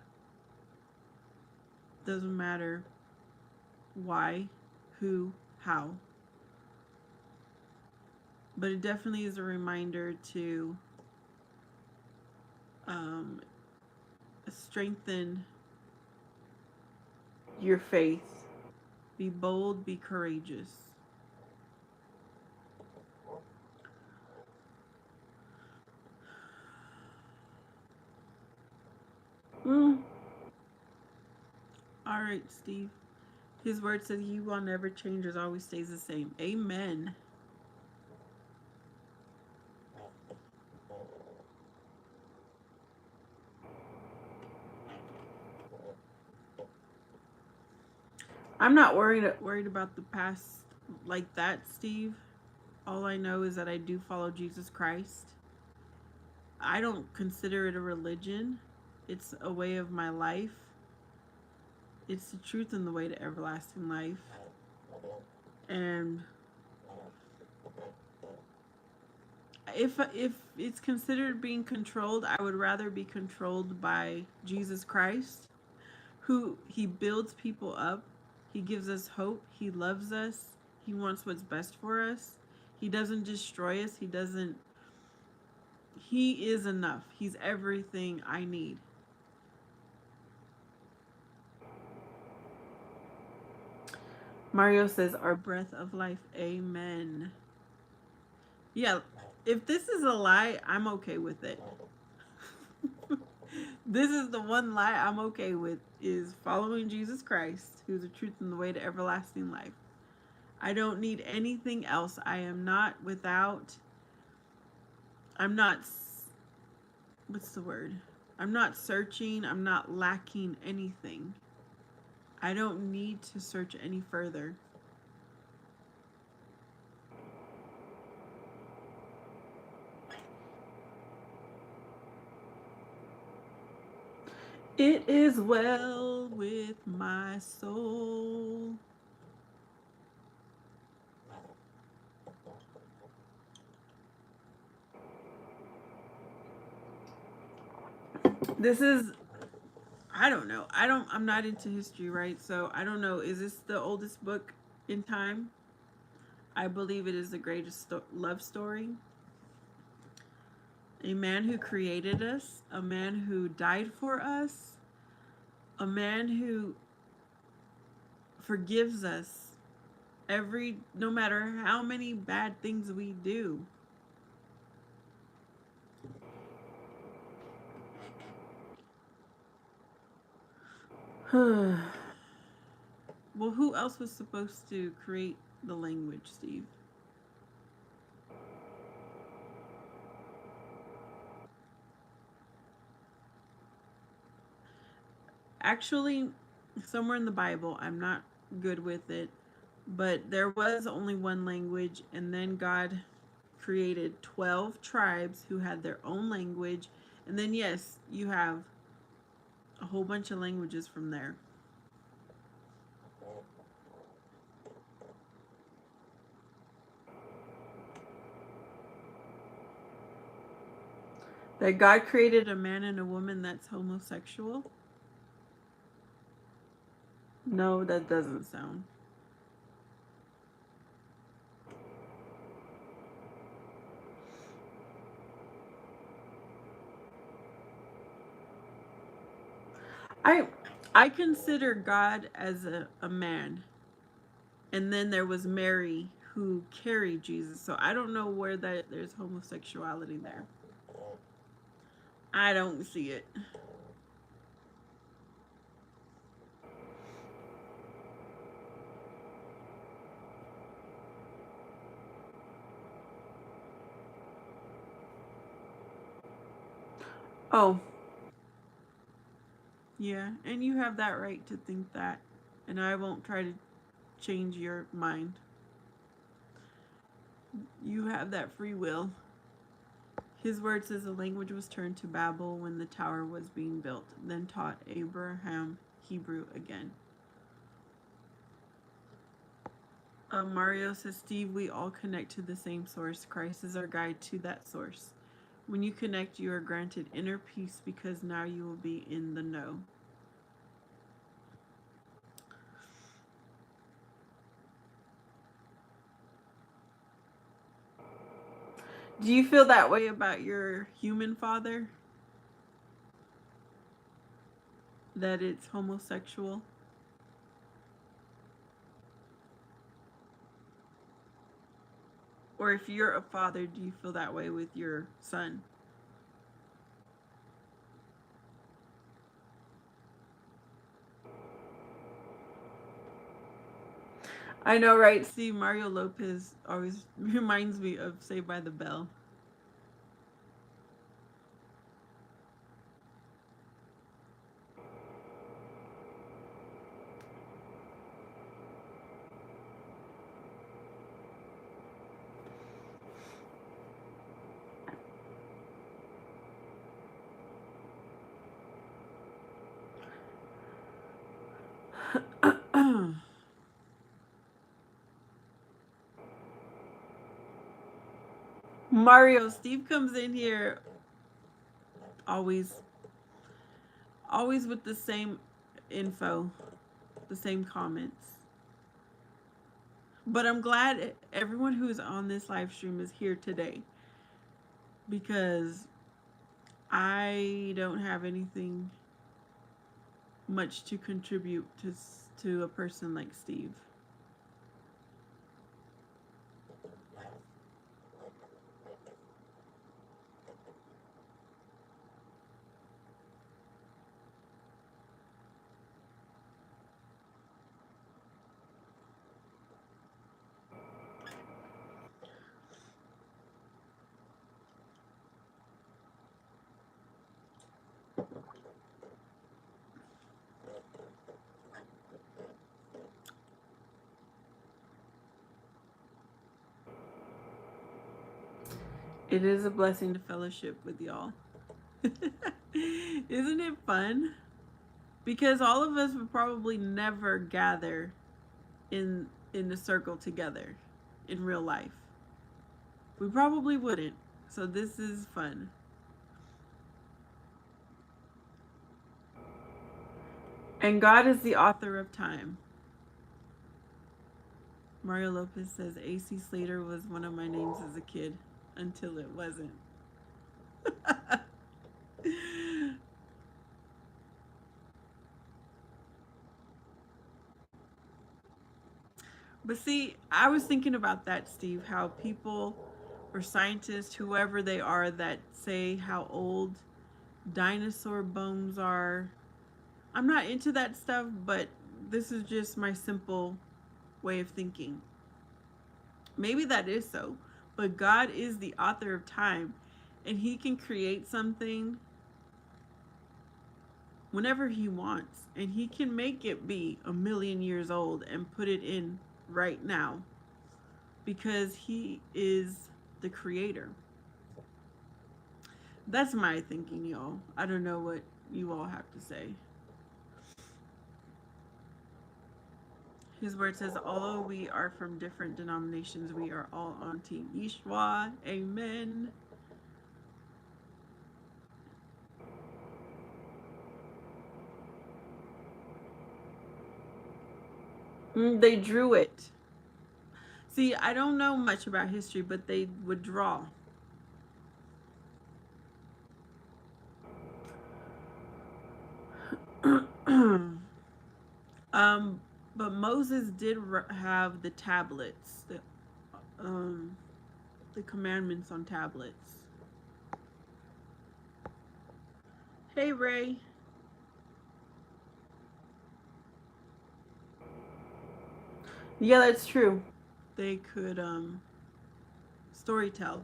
Doesn't matter why, who, how. But it definitely is a reminder to strengthen your faith. Be bold, be courageous. Mm. All right, Steve. His word says he will never change, as always stays the same. Amen. I'm not worried about the past like that, Steve. All I know is that I do follow Jesus Christ. I don't consider it a religion. It's a way of my life. It's the truth and the way to everlasting life. And if it's considered being controlled, I would rather be controlled by Jesus Christ, who he builds people up. He gives us hope. He loves us. He wants what's best for us. He doesn't destroy us. He is enough. He's everything I need. Mario says, our breath of life. Amen. Yeah, if this is a lie, I'm okay with it. This is the one lie I'm okay with, is following Jesus Christ, who's the truth and the way to everlasting life. I don't need anything else. I am not without, I'm not, what's the word? I'm not searching. I'm not lacking anything. I don't need to search any further. It is well with my soul. This is, I don't know. I'm not into history, right? So I don't know. Is this the oldest book in time? I believe it is the greatest love story. A man who created us, a man who died for us, a man who forgives us no matter how many bad things we do. Well, who else was supposed to create the language, Steve? Actually, somewhere in the Bible, I'm not good with it, but there was only one language, and then God created 12 tribes who had their own language, and then yes, you have a whole bunch of languages from there. That God created a man and a woman that's homosexual? No, that doesn't sound. I I consider God as a man. And then there was Mary who carried Jesus. So I don't know where there's homosexuality there. I don't see it. Oh, yeah, and you have that right to think that. And I won't try to change your mind. You have that free will. His word says the language was turned to Babel when the tower was being built, then taught Abraham Hebrew again. Mario says, Steve, we all connect to the same source. Christ is our guide to that source. When you connect, you are granted inner peace because now you will be in the know. Do you feel that way about your human father? That it's homosexual? Or if you're a father, do you feel that way with your son? I know, right? See, Mario Lopez always reminds me of Saved by the Bell. Mario, Steve comes in here always with the same info, the same comments. But I'm glad everyone who's on this live stream is here today, because I don't have anything much to contribute to a person like Steve. It is a blessing to fellowship with y'all. Isn't it fun? Because all of us would probably never gather in the circle together in real life. We probably wouldn't. So this is fun. And God is the author of time. Mario Lopez says AC Slater was one of my names as a kid until it wasn't. But see, I was thinking about that, Steve, how people or scientists, whoever they are, that say how old dinosaur bones are. I'm not into that stuff, but this is just my simple way of thinking. Maybe that is so, but God is the author of time, and He can create something whenever He wants, and He can make it be 1,000,000 years old and put it in right now, because He is the creator. That's my thinking, y'all. I don't know what you all have to say. His word says, although we are from different denominations, we are all on Team Yeshua. Amen. They drew it. See, I don't know much about history, but they would draw. But Moses did have the tablets, the commandments on tablets. Hey, Ray. Yeah, that's true. They could storytell.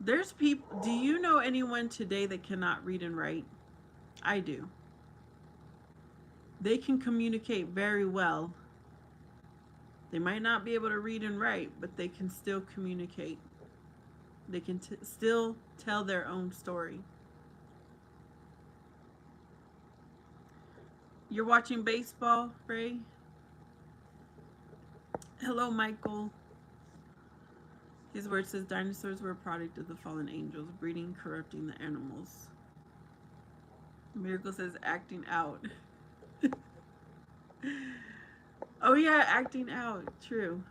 There's people. Do you know anyone today that cannot read and write? I do. They can communicate very well. They might not be able to read and write, but they can still communicate. They can still tell their own story. You're watching baseball, Ray? Hello, Michael. His word says dinosaurs were a product of the fallen angels, breeding, corrupting the animals. Miracle says acting out. Oh yeah, acting out. True.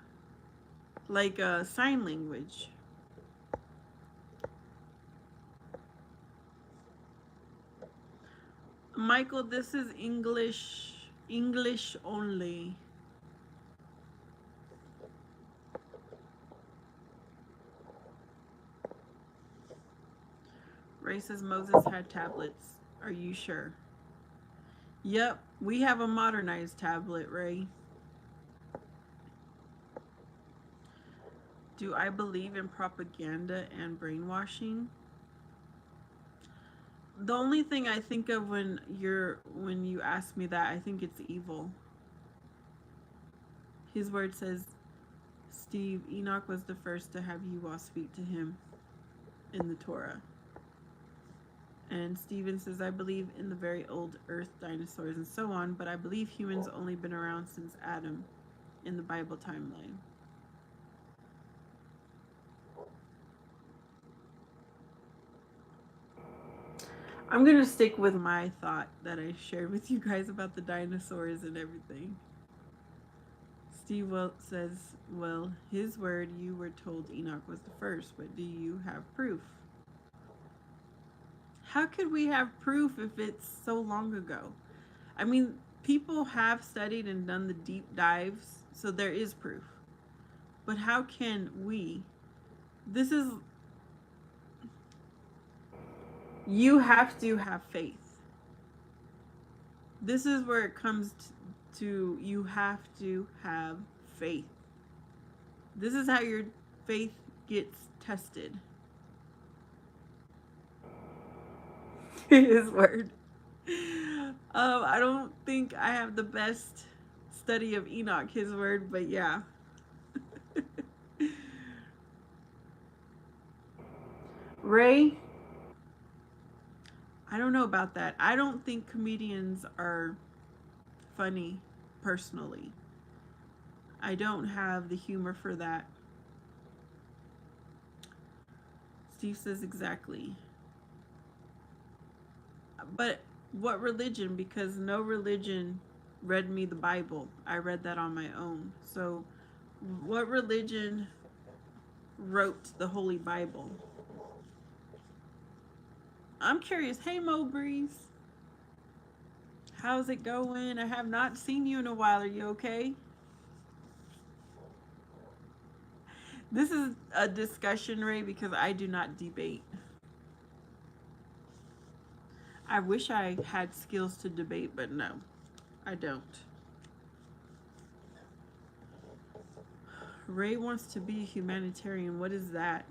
Like sign language. Michael, this is English only. Ray says Moses had tablets. Are you sure? Yep, we have a modernized tablet, Ray. Do I believe in propaganda and brainwashing? The only thing I think of when you ask me that, I think it's evil. His word says, Steve, Enoch was the first to have Yahweh speak to him in the Torah. And Steven says, I believe in the very old earth dinosaurs and so on, but I believe humans only been around since Adam in the Bible timeline. I'm going to stick with my thought that I shared with you guys about the dinosaurs and everything. Steve says, well, his word, you were told Enoch was the first, but do you have proof? How could we have proof if it's so long ago? I mean, people have studied and done the deep dives, so there is proof. But how can we? This is, you have to have faith. This is where it comes to you have to have faith. This is how your faith gets tested. His word. I don't think I have the best study of Enoch, his word, but yeah. Ray, I don't know about that. I don't think comedians are funny personally. I don't have the humor for that. Steve says exactly. But what religion? Because no religion read me the Bible. I read that on my own. So what religion wrote the Holy Bible? I'm curious. Hey, Mo Breeze. How's it going? I have not seen you in a while. Are you okay? This is a discussion, Ray, because I do not debate. I wish I had skills to debate, but no, I don't. Ray wants to be a humanitarian. What is that?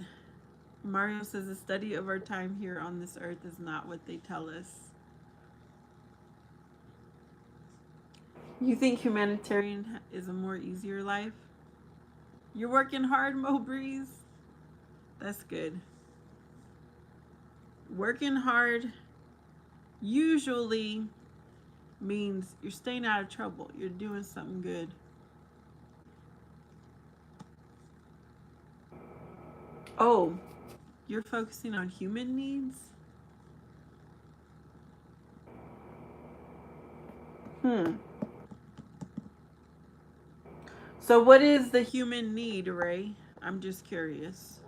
Mario says the study of our time here on this earth is not what they tell us. You think humanitarian is a more easier life? You're working hard, Mo Breeze? That's good. Working hard usually means you're staying out of trouble. You're doing something good. Oh, you're focusing on human needs? So what is the human need, Ray? I'm just curious.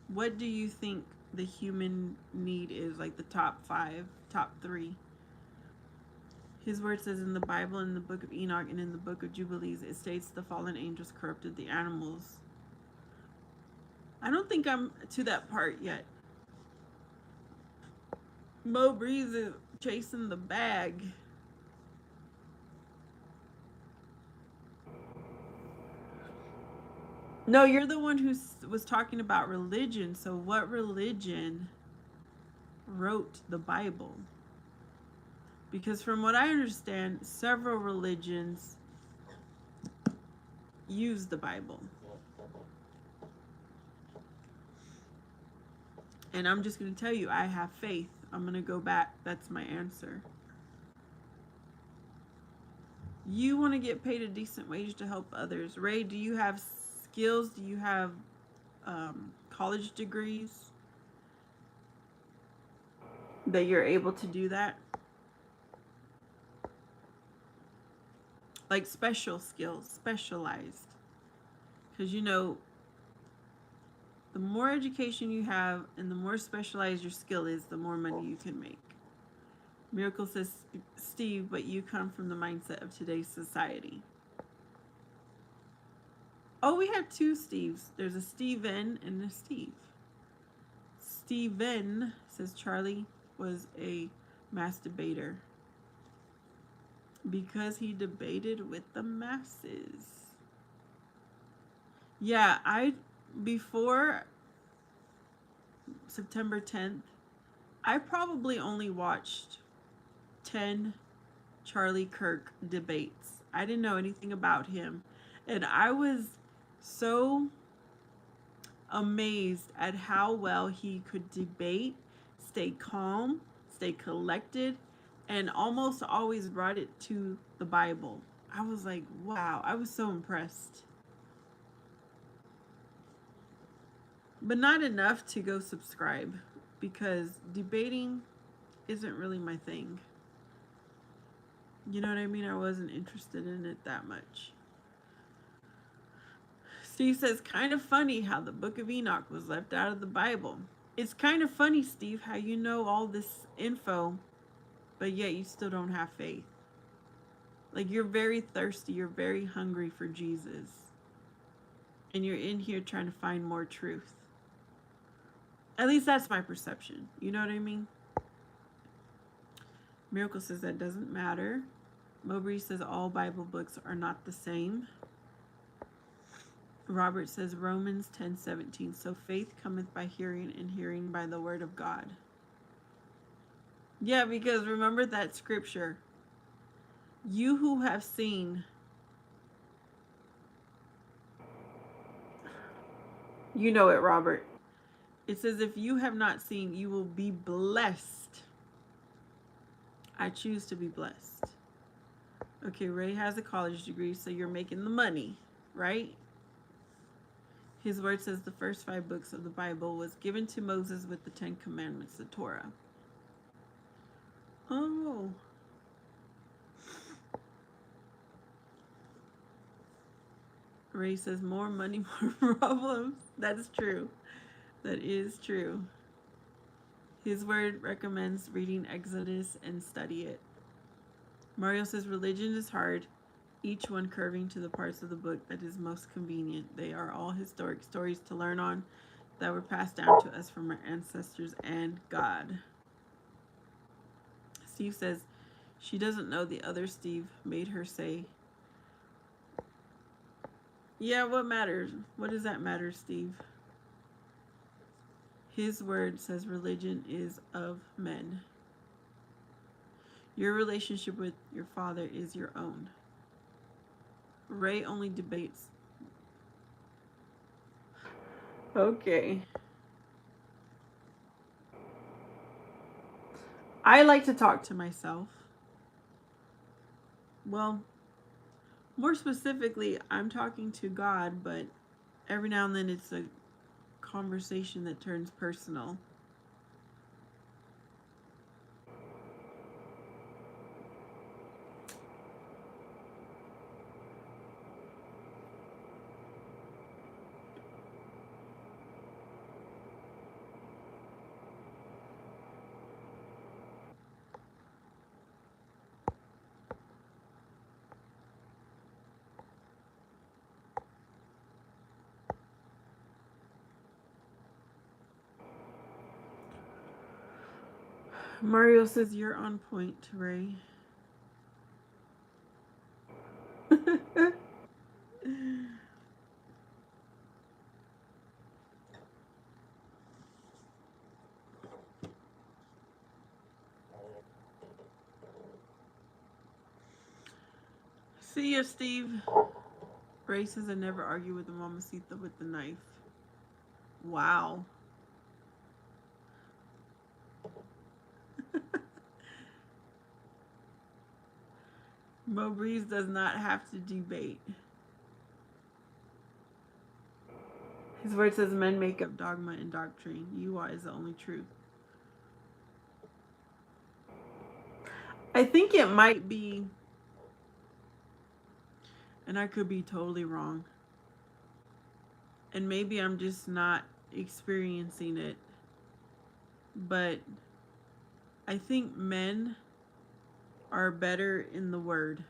What do you think the human need is? Like the top 5, top 3? His word says in the Bible, in the book of Enoch, and in the book of Jubilees, it states the fallen angels corrupted the animals. I don't think I'm to that part yet. Mo Breeze is chasing the bag. No, you're the one who was talking about religion. So what religion wrote the Bible? Because from what I understand, several religions use the Bible. And I'm just going to tell you, I have faith. I'm going to go back. That's my answer. You want to get paid a decent wage to help others. Ray, do you have skills? Do you have college degrees that you're able to do that? Like special skills, specialized. Because you know, the more education you have and the more specialized your skill is, the more money you can make. Miracle says, Steve, but you come from the mindset of today's society. Oh, we have 2 Steves. There's a Steven and a Steve. Steven says Charlie was a mass debater because he debated with the masses. Yeah, before September 10th, I probably only watched 10 Charlie Kirk debates. I didn't know anything about him. And I was so amazed at how well he could debate, stay calm, stay collected, and almost always brought it to the Bible. I was like, wow, I was so impressed. But not enough to go subscribe, because debating isn't really my thing. You know what I mean? I wasn't interested in it that much. Steve says, kind of funny how the Book of Enoch was left out of the Bible. It's kind of funny, Steve, how you know all this info, but yet you still don't have faith. Like, you're very thirsty, you're very hungry for Jesus. And you're in here trying to find more truth. At least that's my perception. You know what I mean? Miracle says that doesn't matter. Mowbray says all Bible books are not the same. Robert says Romans 10:17. So faith cometh by hearing, and hearing by the word of God. Yeah, because remember that scripture. You who have seen, you know it, Robert. It says, if you have not seen, you will be blessed. I choose to be blessed. Okay, Ray has a college degree, so you're making the money, right? His word says the first 5 books of the Bible was given to Moses with the 10 Commandments, the Torah. Oh. Ray says more money, more problems. That's true. That is true. His word recommends reading Exodus and study it. Mario says religion is hard, each one curving to the parts of the book that is most convenient. They are all historic stories to learn on that were passed down to us from our ancestors and God. Steve says she doesn't know the other Steve made her say. Yeah, what matters? What does that matter, Steve? His word says religion is of men. Your relationship with your father is your own. Ray only debates. Okay. I like to talk to myself. Well, more specifically, I'm talking to God, but every now and then it's a conversation that turns personal. Mario says you're on point, Ray. See ya, Steve. Ray says I never argue with the mamacita with the knife. Wow. Mo Breeze does not have to debate. His word says men make up dogma and doctrine. You are is the only truth. I think it might be, and I could be totally wrong, and maybe I'm just not experiencing it, but I think men are better in the word.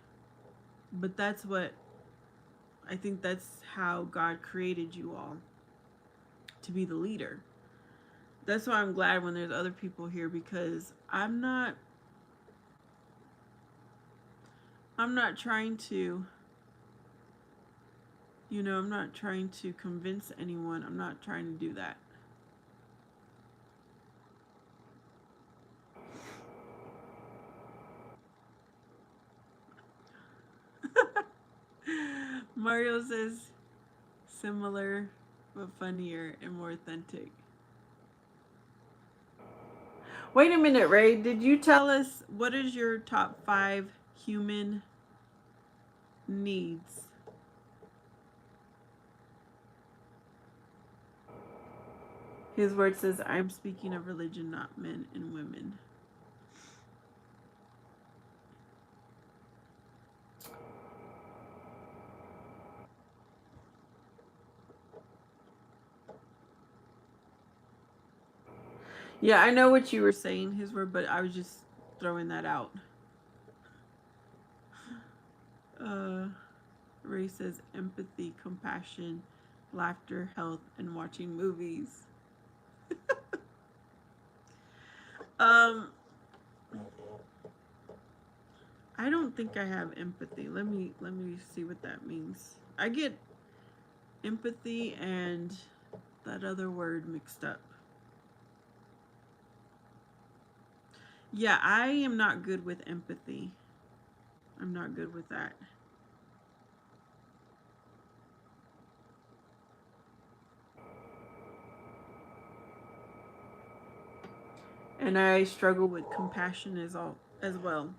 But that's what I think, that's how God created you all, to be the leader. That's why I'm glad when there's other people here, because I'm not trying to, I'm not trying to convince anyone. I'm not trying to do that. Mario says similar but funnier and more authentic. Wait a minute, Ray. Did you tell us what is your top 5 human needs? His word says, I'm speaking of religion, not men and women. Yeah, I know what you were saying, his word, but I was just throwing that out. Ray says empathy, compassion, laughter, health, and watching movies. um, I don't think I have empathy. Let me see what that means. I get empathy and that other word mixed up. Yeah, I am not good with empathy. I'm not good with that. And I struggle with compassion as well.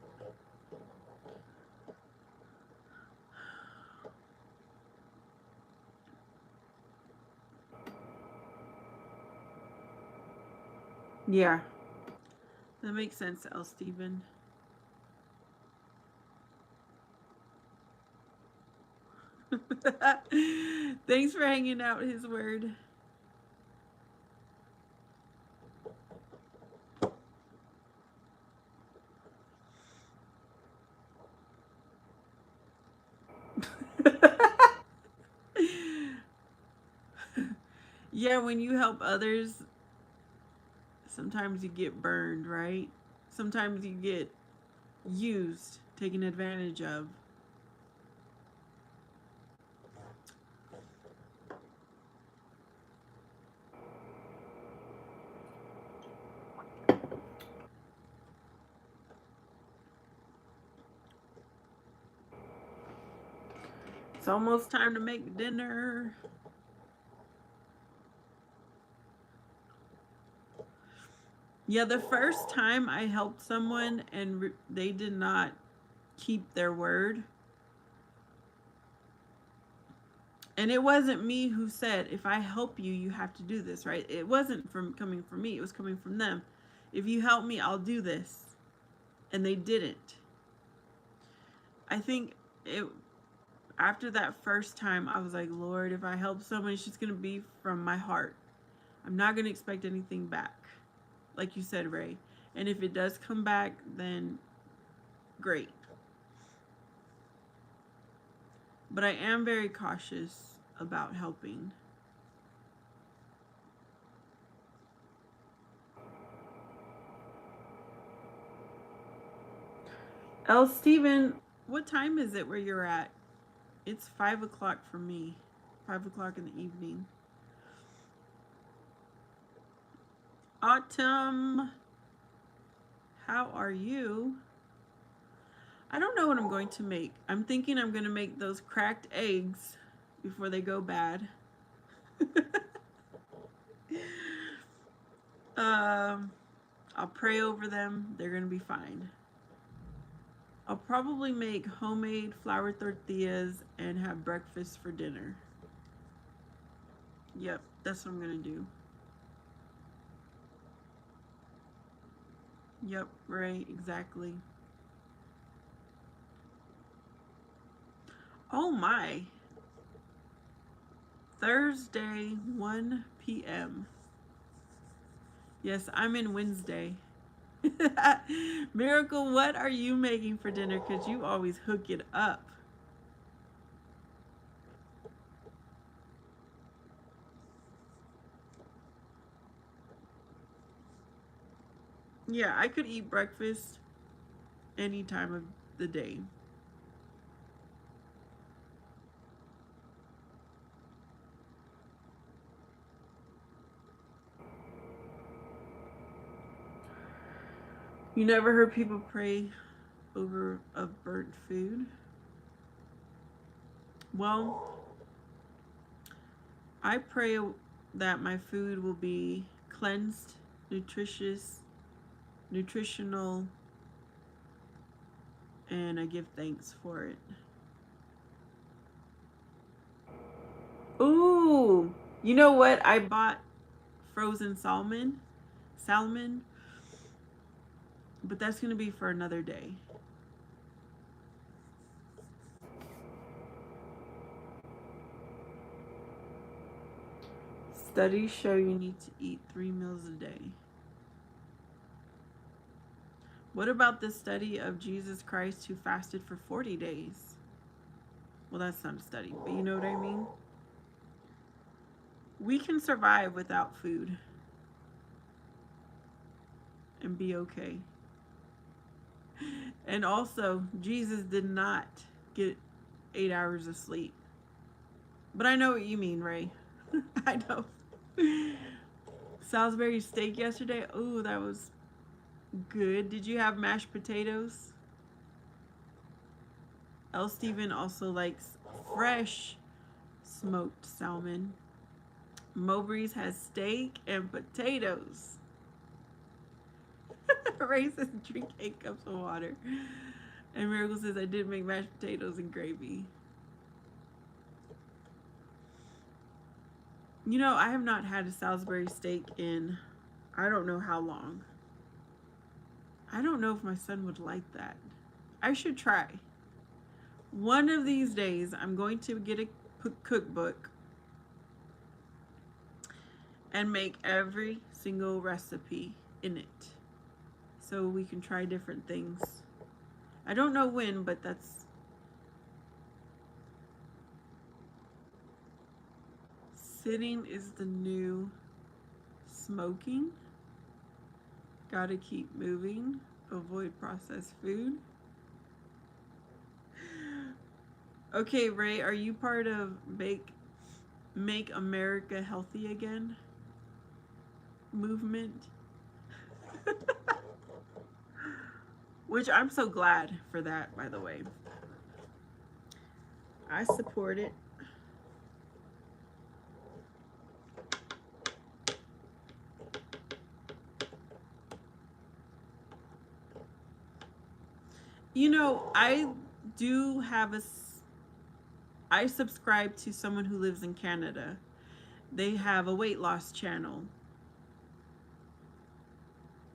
Yeah, that makes sense, L. Steven. Thanks for hanging out, his word. Yeah, when you help others, sometimes you get burned, right? Sometimes you get used, taken advantage of. It's almost time to make dinner. Yeah, the first time I helped someone and they did not keep their word, and it wasn't me who said, if I help you, you have to do this, right? It wasn't from coming from me, it was coming from them. If you help me, I'll do this. And they didn't. I think it after that first time, I was like, Lord, if I help someone, it's just going to be from my heart. I'm not going to expect anything back. Like you said, Ray. And if it does come back, then great. But I am very cautious about helping. L. Steven, what time is it where you're at? It's 5 o'clock for me. 5 o'clock in the evening. Autumn, how are you? I don't know what I'm going to make. I'm thinking I'm going to make those cracked eggs before they go bad. um, I'll pray over them. They're going to be fine. I'll probably make homemade flour tortillas and have breakfast for dinner. Yep, that's what I'm going to do. Yep, right, exactly. Oh my. Thursday, 1 p.m. Yes, I'm in Wednesday. Miracle, what are you making for dinner? Because you always hook it up. Yeah, I could eat breakfast any time of the day. You never heard people pray over a burnt food? Well, I pray that my food will be cleansed, nutritious, nutritional, and I give thanks for it. Ooh, you know what? I bought frozen salmon, salmon, but that's going to be for another day. Studies show you need to eat 3 meals a day. What about the study of Jesus Christ who fasted for 40 days? Well, that's not a study, but you know what I mean? We can survive without food and be okay. And also, Jesus did not get 8 hours of sleep. But I know what you mean, Ray. I know. Salisbury steak yesterday. Oh, that was good. Did you have mashed potatoes? L. Steven also likes fresh smoked salmon. Mowbray's has steak and potatoes. Ray says drink 8 cups of water. And Miracle says I did make mashed potatoes and gravy. You know, I have not had a Salisbury steak in I don't know how long. I don't know if my son would like that. I should try. One of these days, I'm going to get a cookbook and make every single recipe in it so we can try different things. I don't know when, but that's... Sitting is the new smoking. Gotta keep moving. Avoid processed food. Okay, Ray, are you part of Make America Healthy Again movement? Which I'm so glad for that, by the way. I support it. You know, I subscribe to someone who lives in Canada. They have a weight loss channel.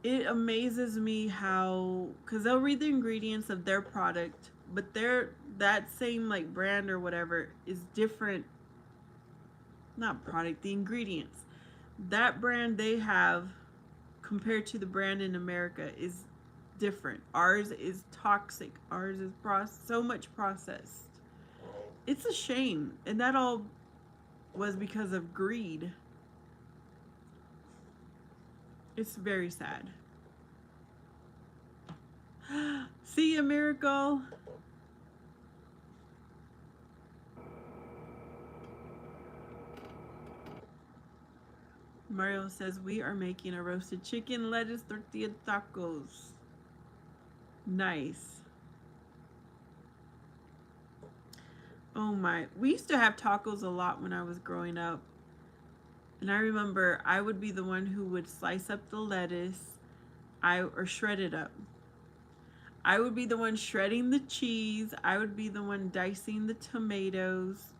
It amazes me how, because they'll read the ingredients of their product, but that same like brand or whatever is different. Not product, the ingredients. That brand they have compared to the brand in America is different. Ours is toxic. Ours is so much processed. It's a shame. And that all was because of greed. It's very sad. See ya, Miracle. Mario says we are making a roasted chicken lettuce tortilla tacos. Nice. Oh my. We used to have tacos a lot when I was growing up. And I remember I would be the one who would slice up the lettuce or shred it up. I would be the one shredding the cheese. I would be the one dicing the tomatoes.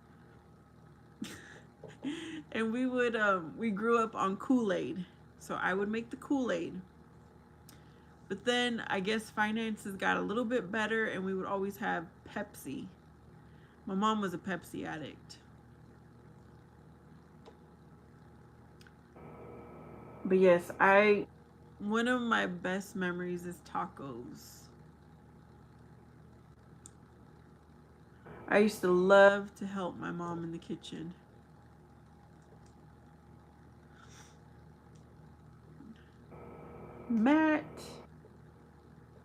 And we grew up on Kool-Aid. So I would make the Kool-Aid. But then I guess finances got a little bit better and we would always have Pepsi. My mom was a Pepsi addict. But yes, one of my best memories is tacos. I used to love to help my mom in the kitchen. Matt,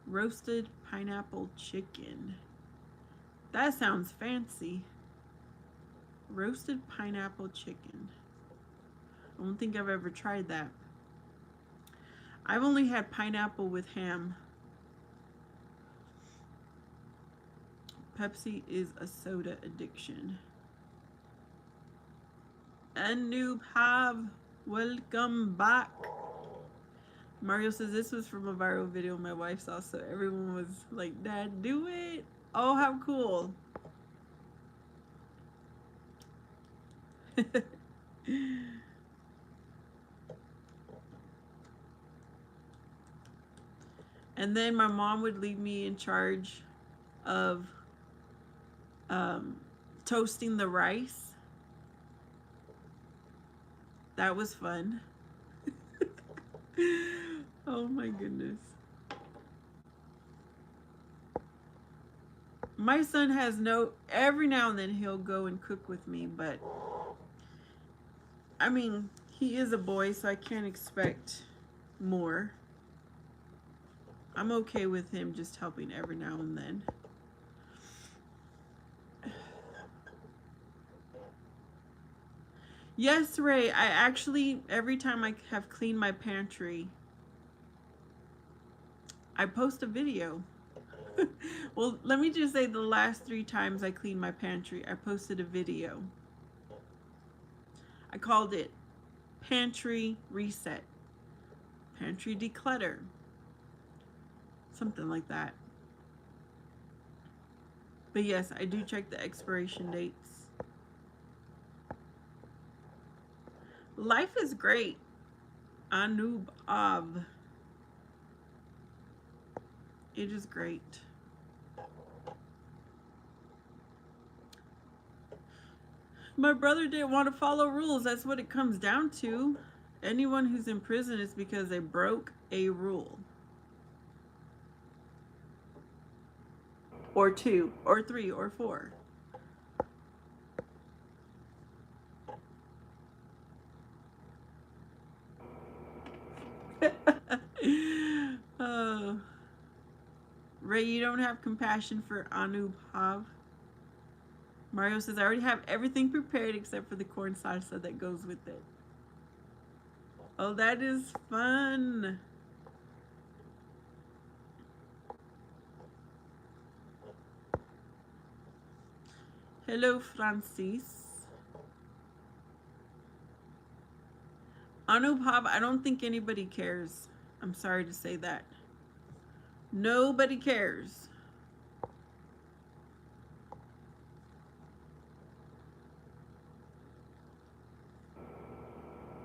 roasted pineapple chicken. That sounds fancy. Roasted pineapple chicken. I don't think I've ever tried that. I've only had pineapple with ham. Pepsi is a soda addiction. And Noob Have, welcome back. Mario says this was from a viral video my wife saw, so everyone was like, Dad, do it. Oh, how cool. And then my mom would leave me in charge of toasting the rice. That was fun. Oh my goodness. My son has no, every now and then he'll go and cook with me, but I mean, he is a boy, so I can't expect more. I'm okay with him just helping every now and then. Yes, Ray, I actually, every time I have cleaned my pantry, I post a video. Well, let me just say the last 3 times I cleaned my pantry, I posted a video. I called it Pantry Reset, Pantry Declutter, something like that. But yes, I do check the expiration dates. Life is great. Anub Av. It is great. My brother didn't want to follow rules. That's what it comes down to. Anyone who's in prison is because they broke a rule. Or 2, or 3, or 4. Ray, you don't have compassion for Anubhav. Mario says, I already have everything prepared except for the corn salsa that goes with it. Oh, that is fun. Hello, Francis. Anubhav, I don't think anybody cares. I'm sorry to say that. Nobody cares.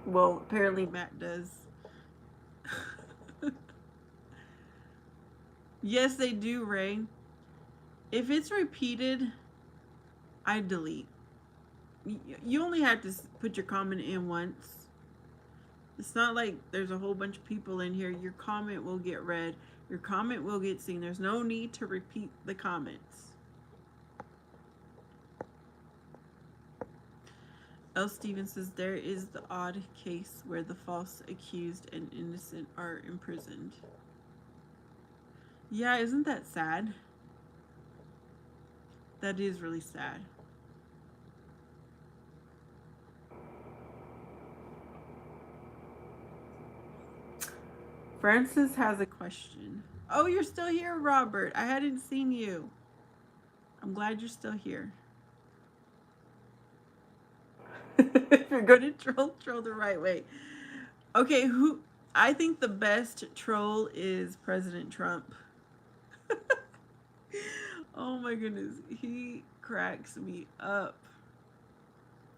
Well, apparently Matt does. Yes, they do, Ray. If it's repeated, I delete. You only have to put your comment in once. It's not like there's a whole bunch of people in here. Your comment will get read. Your comment will get seen. There's no need to repeat the comments. L. Stevens says, there is the odd case where the false accused and innocent are imprisoned. Yeah, isn't that sad? That is really sad. Francis has a question. Oh, you're still here, Robert. I hadn't seen you. I'm glad you're still here. If you're going to troll the right way. Okay, I think the best troll is President Trump. Oh my goodness, he cracks me up.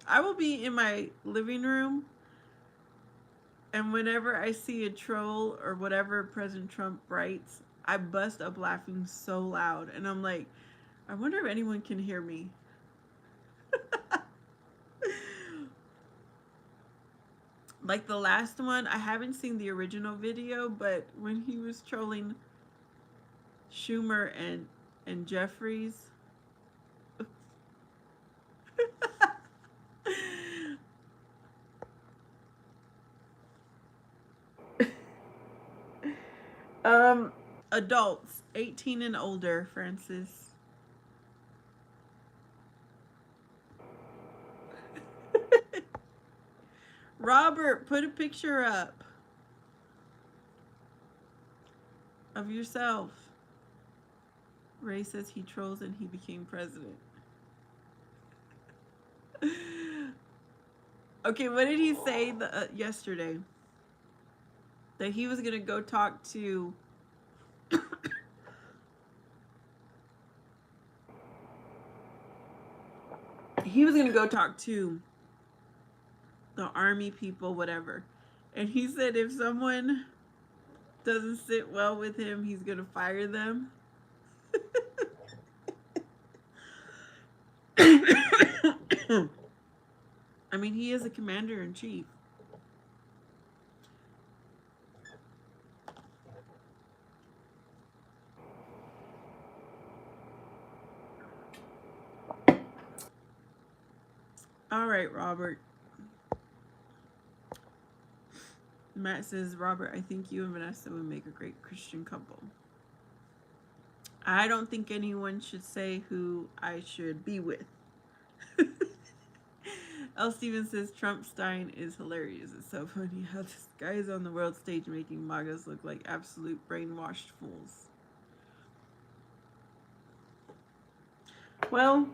I will be in my living room, and whenever I see a troll or whatever President Trump writes, I bust up laughing so loud, and I'm like, I wonder if anyone can hear me. Like the last one, I haven't seen the original video, but when he was trolling Schumer and Jeffries. Adults 18 and older, Francis. Robert, put a picture up of yourself. Ray says he trolls and he became president. Okay, what did he say yesterday? That he was going to go talk to... he was going to go talk to the army people, whatever. And he said if someone doesn't sit well with him, he's going to fire them. I mean, he is a commander-in-chief. All right, Robert. Matt says, Robert, I think you and Vanessa would make a great Christian couple. I don't think anyone should say who I should be with. L. Steven says, Trump Stein is hilarious. It's so funny how this guy is on the world stage making MAGAs look like absolute brainwashed fools. Well,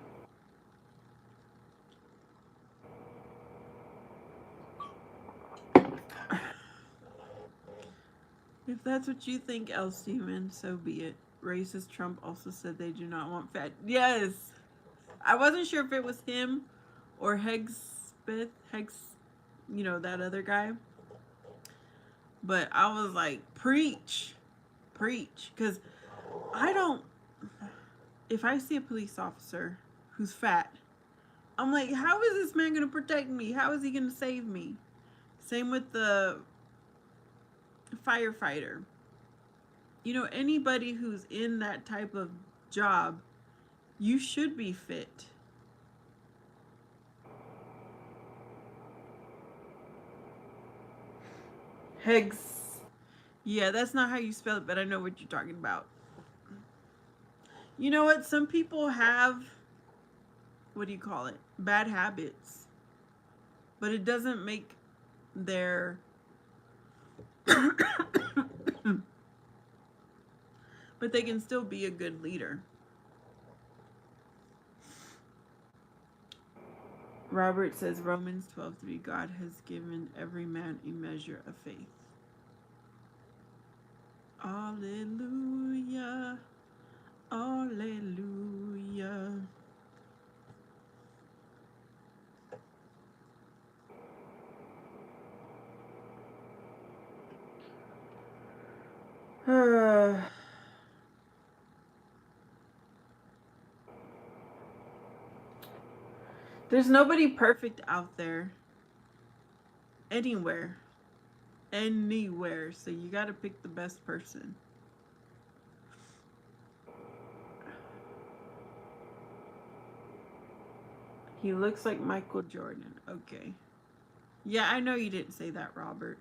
if that's what you think, L. Steven, so be it. Racist Trump also said they do not want fat. Yes! I wasn't sure if it was him or Hegseth, you know, that other guy. But I was like, preach. Preach. Because I don't, if I see a police officer who's fat, I'm like, how is this man going to protect me? How is he going to save me? Same with the firefighter. You know, anybody who's in that type of job, you should be fit. Hegs. Yeah, that's not how you spell it, but I know what you're talking about. You know what? Some people have, what do you call it? Bad habits. But it doesn't make their but they can still be a good leader. Robert says Romans 12:3, God has given every man a measure of faith. Alleluia. Alleluia. There's nobody perfect out there. Anywhere. Anywhere. So you gotta pick the best person. He looks like Michael Jordan. Okay. Yeah, I know you didn't say that, Robert.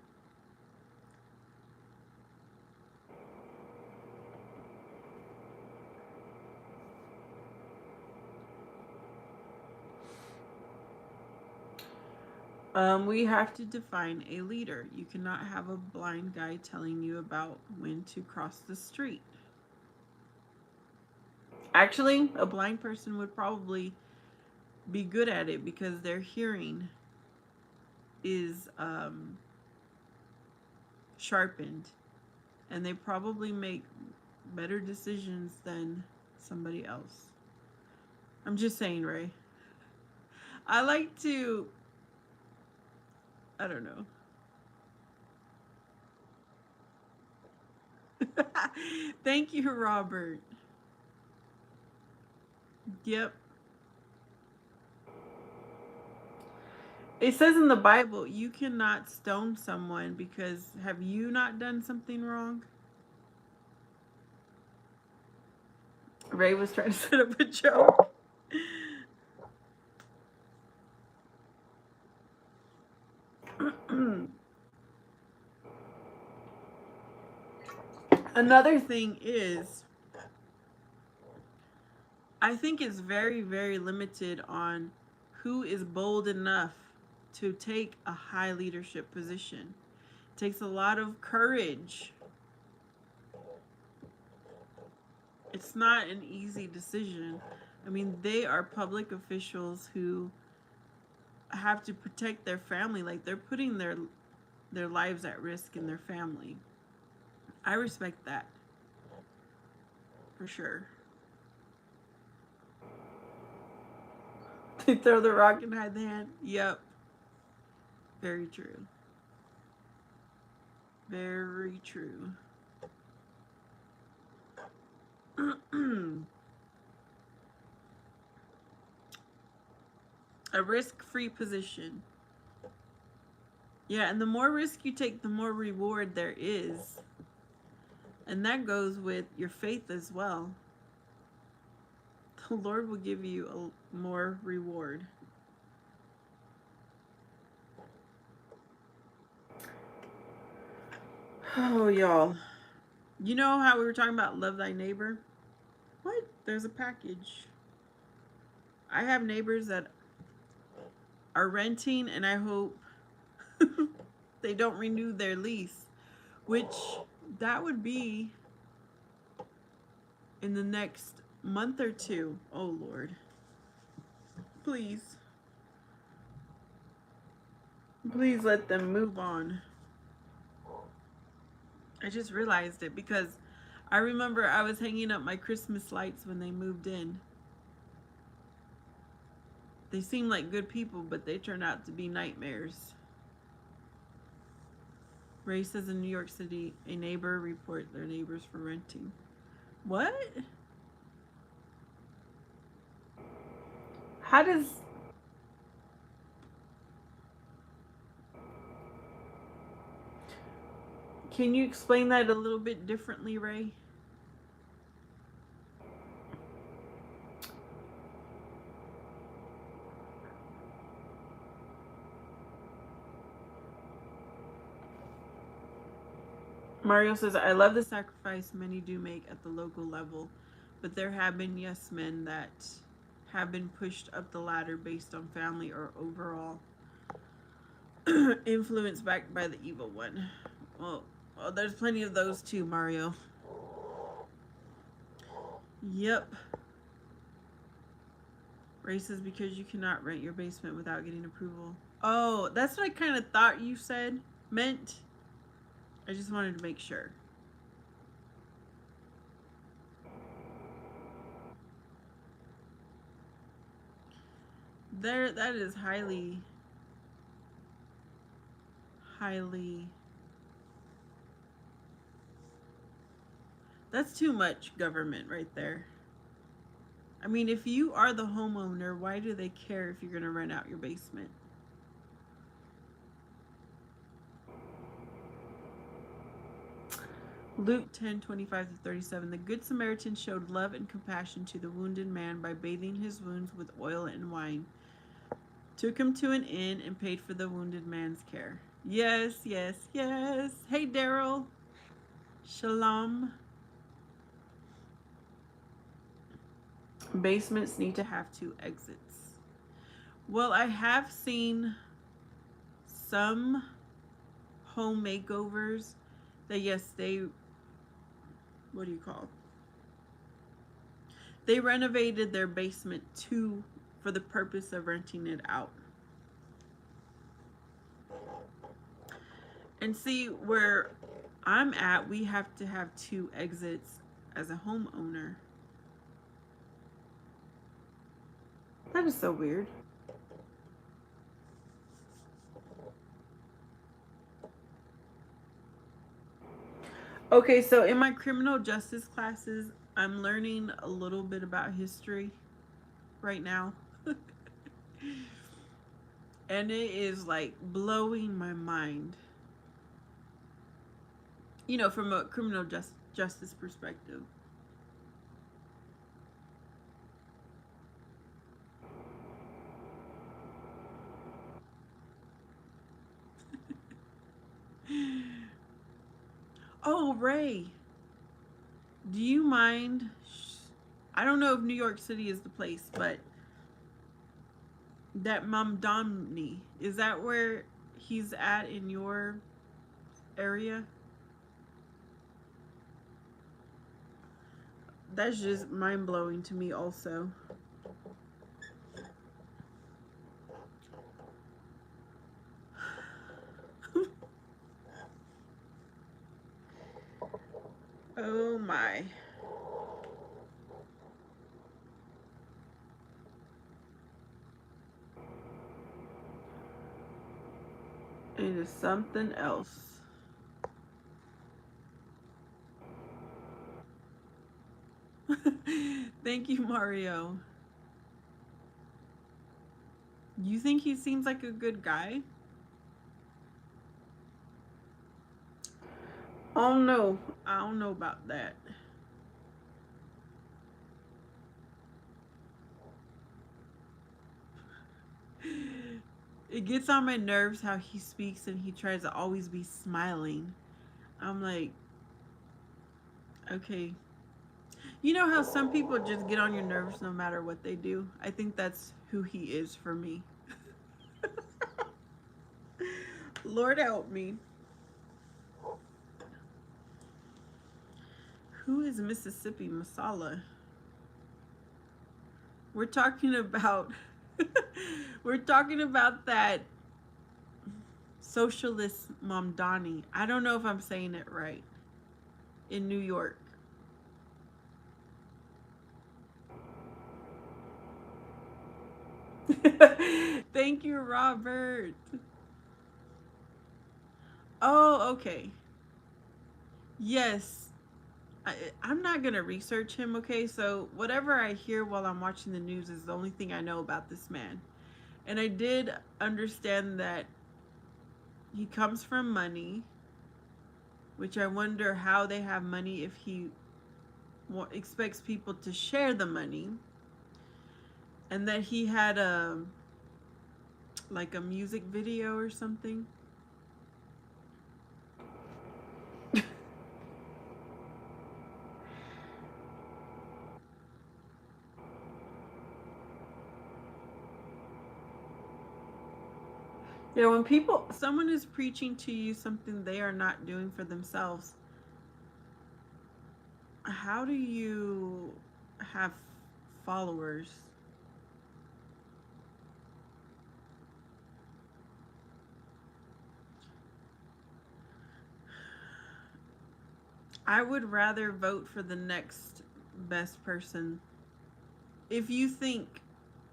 We have to define a leader. You cannot have a blind guy telling you about when to cross the street. Actually, a blind person would probably be good at it because their hearing is sharpened, and they probably make better decisions than somebody else. I'm just saying, Ray. I like to, I don't know. Thank you, Robert. Yep. It says in the Bible, you cannot stone someone because have you not done something wrong? Ray was trying to set up a joke. Another thing is, I think it's very, very limited on who is bold enough to take a high leadership position. It takes a lot of courage. It's not an easy decision. I mean, they are public officials who have to protect their family. Like, they're putting their lives at risk in their family. I respect that. For sure. They throw the rock and hide the hand. Yep. Very true. Very true. A risk-free position. Yeah, and the more risk you take, the more reward there is. And that goes with your faith as well. The Lord will give you a more reward. Oh, y'all. You know how we were talking about love thy neighbor? What? There's a package. I have neighbors that are renting, and I hope they don't renew their lease, which that would be in the next month or two. Oh, Lord. Please. Please let them move on. I just realized it because I remember I was hanging up my Christmas lights when they moved in. They seem like good people, but they turn out to be nightmares. Ray says in New York City, a neighbor report their neighbors for renting. What? How does... Can you explain that a little bit differently, Ray? Mario says, I love the sacrifice many do make at the local level, but there have been yes men that have been pushed up the ladder based on family or overall influence backed by the evil one. Well, there's plenty of those too, Mario. Yep. Ray says, because you cannot rent your basement without getting approval. Oh, that's what I kind of thought you said meant. I just wanted to make sure. That is highly that's too much government right there. I mean, if you are the homeowner, why do they care if you're going to rent out your basement? Luke 10:25-37. The Good Samaritan showed love and compassion to the wounded man by bathing his wounds with oil and wine, took him to an inn, and paid for the wounded man's care. Yes, yes, yes. Hey, Daryl. Shalom. Basements need to have 2 exits. Well, I have seen some home makeovers that, yes, they, what do you call it? They renovated their basement too for the purpose of renting it out. And see, where I'm at, we have to have 2 exits as a homeowner. That is so weird. Okay, so in my criminal justice classes, I'm learning a little bit about history right now. And it is like blowing my mind. You know, from a criminal justice perspective. Oh, Ray, do you mind? I don't know if New York City is the place, but that Mamdani, is that where he's at in your area? That's just mind blowing to me, also. Oh my. It is something else. Thank you, Mario. You think he seems like a good guy? Oh no, I don't know about that. It gets on my nerves how he speaks and he tries to always be smiling. I'm like, okay. You know how some people just get on your nerves no matter what they do? I think that's who he is for me. Lord help me. Who is Mississippi Masala? We're talking about we're talking about that socialist Mamdani. I don't know if I'm saying it right. In New York. Thank you, Robert. Oh, okay. Yes. I'm not going to research him, okay? So, whatever I hear while I'm watching the news is the only thing I know about this man. And I did understand that he comes from money, which I wonder how they have money if he expects people to share the money. And that he had a like a music video or something. Yeah, when someone is preaching to you something they are not doing for themselves, how do you have followers? I would rather vote for the next best person. If you think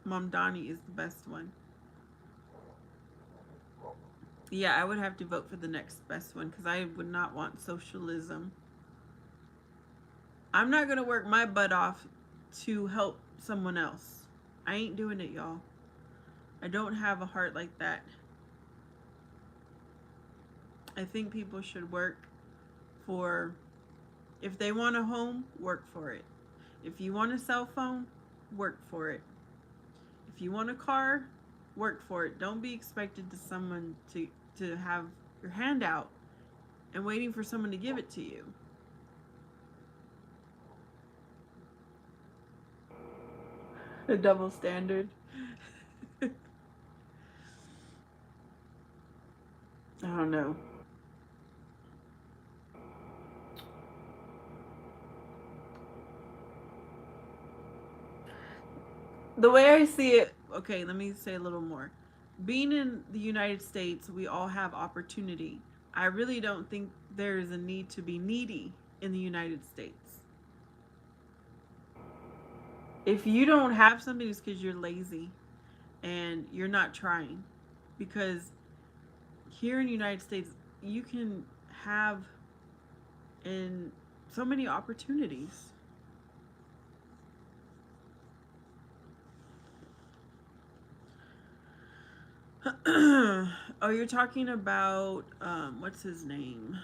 Mamdani is the best one, yeah, I would have to vote for the next best one because I would not want socialism. I'm not going to work my butt off to help someone else. I ain't doing it, y'all. I don't have a heart like that. I think people should work for, if they want a home, work for it. If you want a cell phone, work for it. If you want a car, work for it. Don't be expected to someone to have your hand out and waiting for someone to give it to you. A double standard. I don't know. The way I see it, okay, let me say a little more. Being in the United States, we all have opportunity. I really don't think there is a need to be needy in the United States. If you don't have something, it's because you're lazy and you're not trying. Because here in the United States, you can have in so many opportunities. Oh, you're talking about what's his name?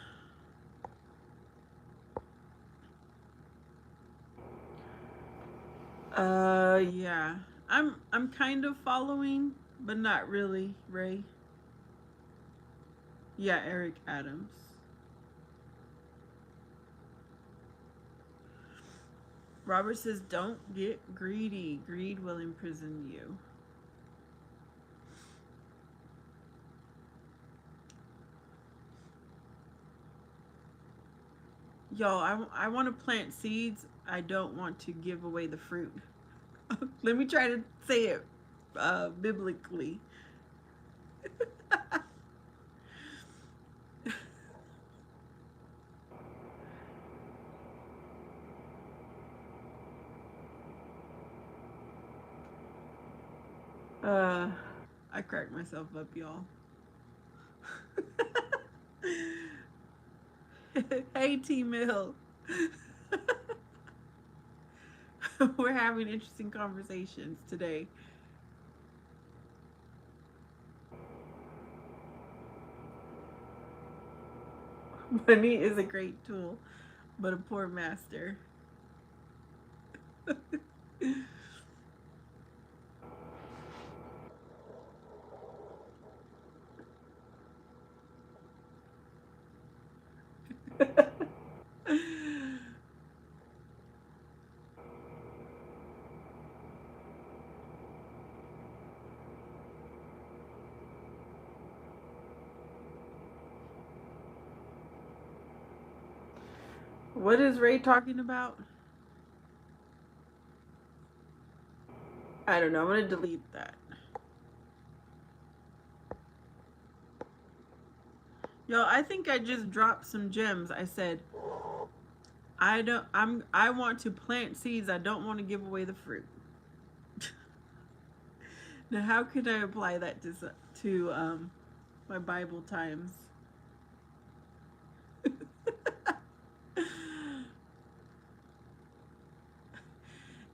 Yeah. I'm kind of following, but not really, Ray. Yeah, Eric Adams. Robert says, "Don't get greedy. Greed will imprison you." Yo, I want to plant seeds. I don't want to give away the fruit. Let me try to say it biblically. uh, I cracked myself up, y'all. Hey, T Mill. We're having interesting conversations today. Money is a great tool, but a poor master. What is Ray talking about? I don't know. I'm going to delete that. Yo, I think I just dropped some gems. I said, I want to plant seeds. I don't want to give away the fruit. Now, how could I apply that to my Bible times?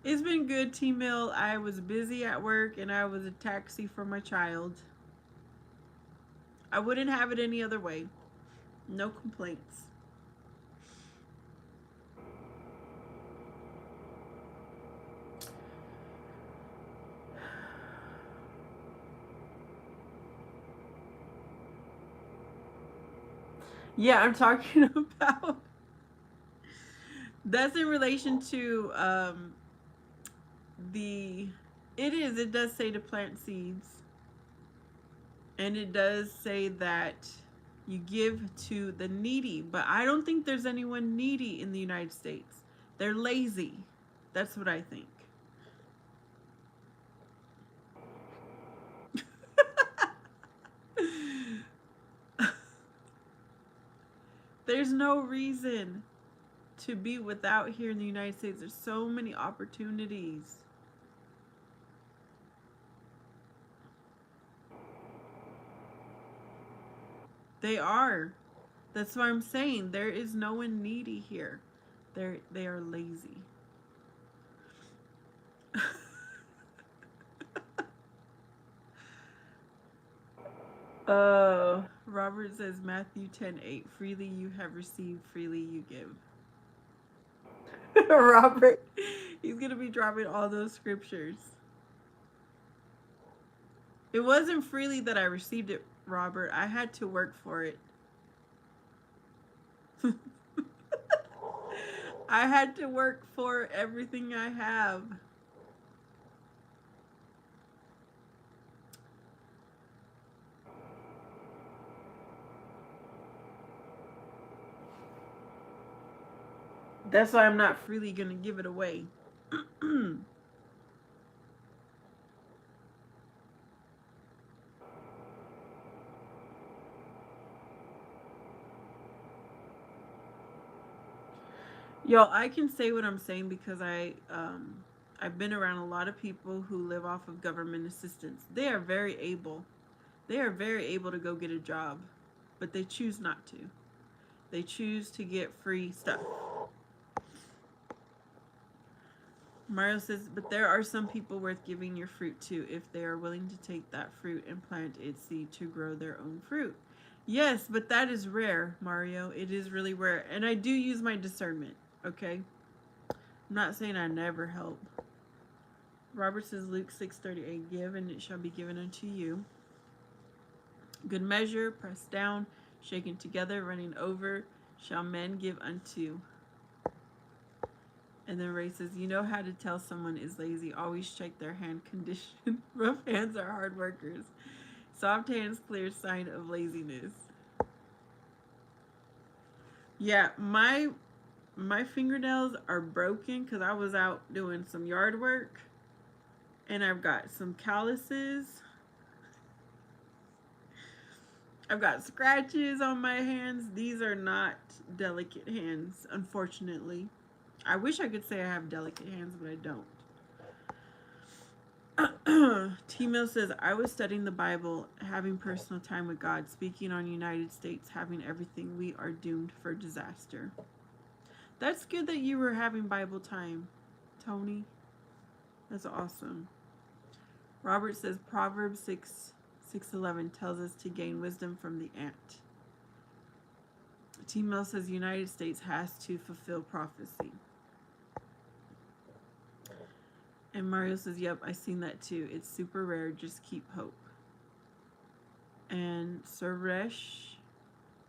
It's been good, T-Mill. I was busy at work and I was a taxi for my child. I wouldn't have it any other way. No complaints. Yeah, I'm talking about that's in relation to the it does say to plant seeds, and it does say that you give to the needy, but I don't think there's anyone needy in the United States. They're lazy. That's what I think. There's no reason to be without here in the United States. There's so many opportunities. They are. That's what I'm saying. There is no one needy here. They are lazy. Robert says Matthew 10:8. Freely you have received, freely you give. Robert, he's gonna be dropping all those scriptures. It wasn't freely that I received it, Robert. I had to work for it. I had to work for everything I have. That's why I'm not freely gonna give it away. Yo, I can say what I'm saying because I've been around a lot of people who live off of government assistance. They are very able. They are very able to go get a job, but they choose not to. They choose to get free stuff. Mario says, but there are some people worth giving your fruit to if they are willing to take that fruit and plant its seed to grow their own fruit. Yes, but that is rare, Mario. It is really rare. And I do use my discernment, okay? I'm not saying I never help. Robert says, Luke 6:38, give and it shall be given unto you. Good measure, pressed down, shaken together, running over, shall men give unto. And then Ray says, you know how to tell someone is lazy. Always check their hand condition. Rough hands are hard workers. Soft hands, clear sign of laziness. Yeah, my fingernails are broken because I was out doing some yard work. And I've got some calluses. I've got scratches on my hands. These are not delicate hands, unfortunately. I wish I could say I have delicate hands, but I don't. T-Mill says, I was studying the Bible, having personal time with God, speaking on United States, having everything. We are doomed for disaster. That's good that you were having Bible time, Tony. That's awesome. Robert says, Proverbs 6:11 tells us to gain wisdom from the ant. T-Mill says, United States has to fulfill prophecy. And Mario says, yep, I seen that too. It's super rare. Just keep hope. And Suresh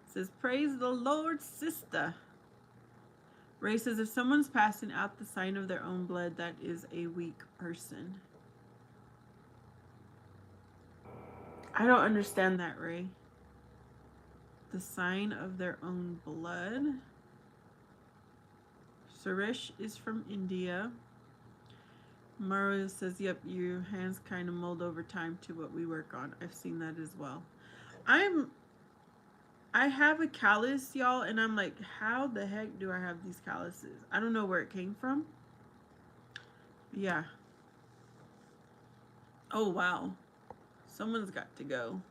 It says, praise the Lord, sister. Ray says, if someone's passing out the sign of their own blood, that is a weak person. I don't understand that, Ray. The sign of their own blood. Suresh is from India. Maru says, yep, your hands kind of mold over time to what we work on. I've seen that as well. I have a callus, y'all, and I'm like, how the heck do I have these calluses? I don't know where it came from. Yeah. Oh, wow. Someone's got to go.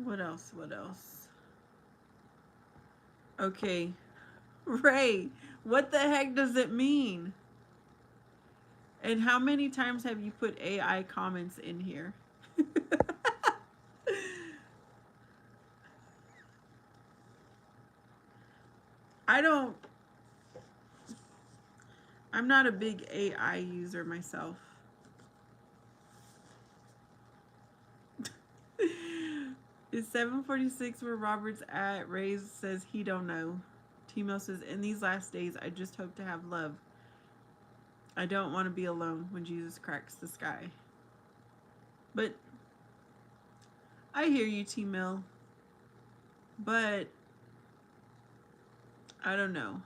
What else? What else? Okay. Ray, what the heck does it mean? And how many times have you put AI comments in here? I'm not a big AI user myself. Is 7:46 where Robert's at? Ray says he don't know. Timo says, in these last days, I just hope to have love. I don't want to be alone when Jesus cracks the sky. But I hear you, T-Mill. But I don't know.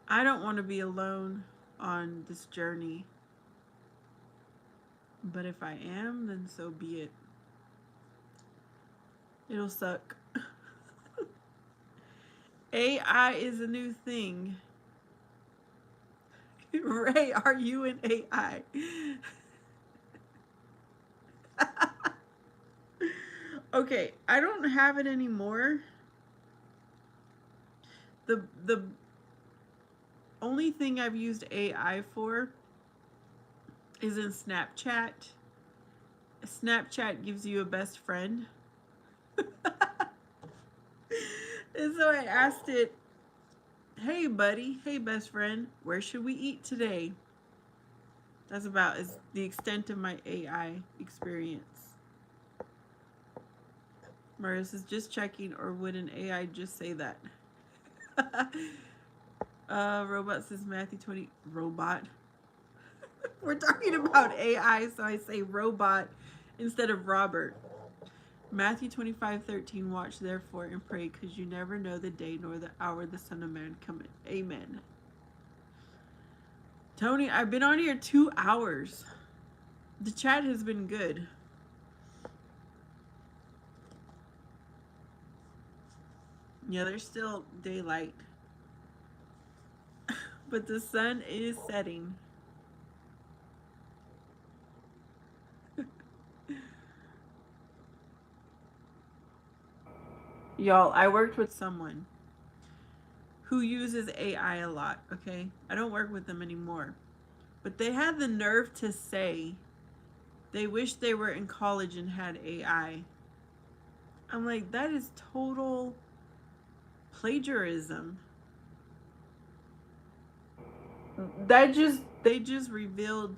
I don't want to be alone on this journey. But if I am, then so be it. It'll suck. AI is a new thing. Ray, are you an AI? Okay, I don't have it anymore. The only thing I've used AI for is in Snapchat. Snapchat gives you a best friend. And so I asked it, hey buddy, hey best friend, where should we eat today? That's about as the extent of my AI experience. Marius is just checking, or would an AI just say that? Robot says Matthew 20. Robot. We're talking about AI, so I say robot instead of Robert. Matthew 25:13. Watch therefore and pray, because you never know the day nor the hour the Son of Man cometh. Amen. Tony, I've been on here 2 hours. The chat has been good. Yeah, there's still daylight. But the sun is setting. Y'all, I worked with someone who uses AI a lot, okay? I don't work with them anymore. But they had the nerve to say they wish they were in college and had AI. I'm like, that is total plagiarism. They just revealed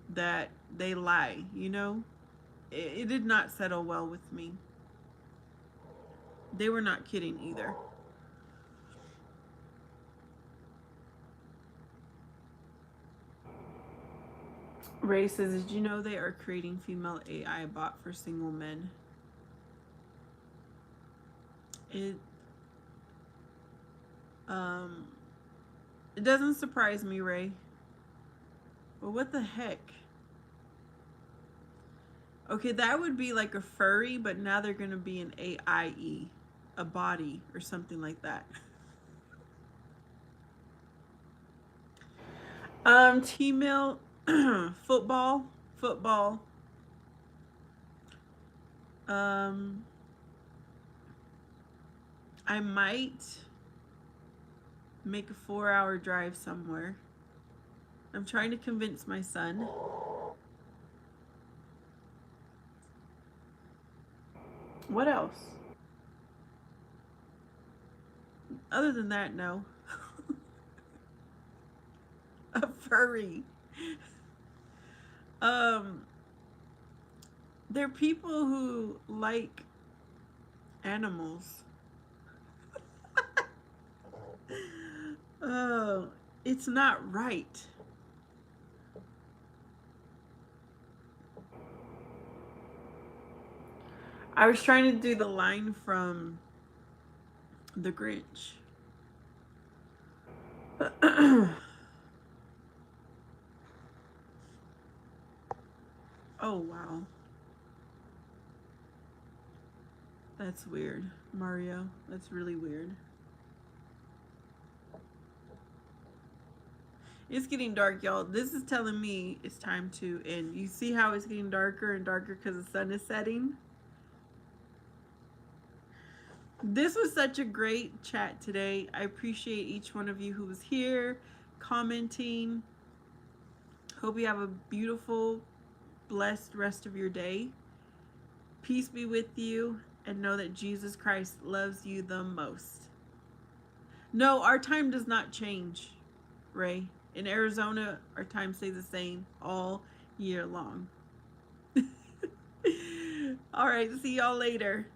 that they lie, you know? It did not settle well with me. They were not kidding either. Ray says, did you know they are creating female AI bot for single men? It doesn't surprise me, Ray. But what the heck? Okay, that would be like a furry, but now they're gonna be an AIE, a body or something like that. T-Mill, football. I might make a 4-hour drive somewhere. I'm trying to convince my son. What else? Other than that, no. A furry. Um, there are people who like animals. Oh, it's not right. I was trying to do the line from The Grinch. Oh, wow. That's weird, Mario. That's really weird. It's getting dark, y'all. This is telling me it's time to end. You see how it's getting darker and darker because the sun is setting? This was such a great chat today. I appreciate each one of you who was here, commenting. Hope you have a beautiful, blessed rest of your day. Peace be with you, and know that Jesus Christ loves you the most. No, our time does not change, Ray. In Arizona, our time stays the same all year long. All right, see y'all later.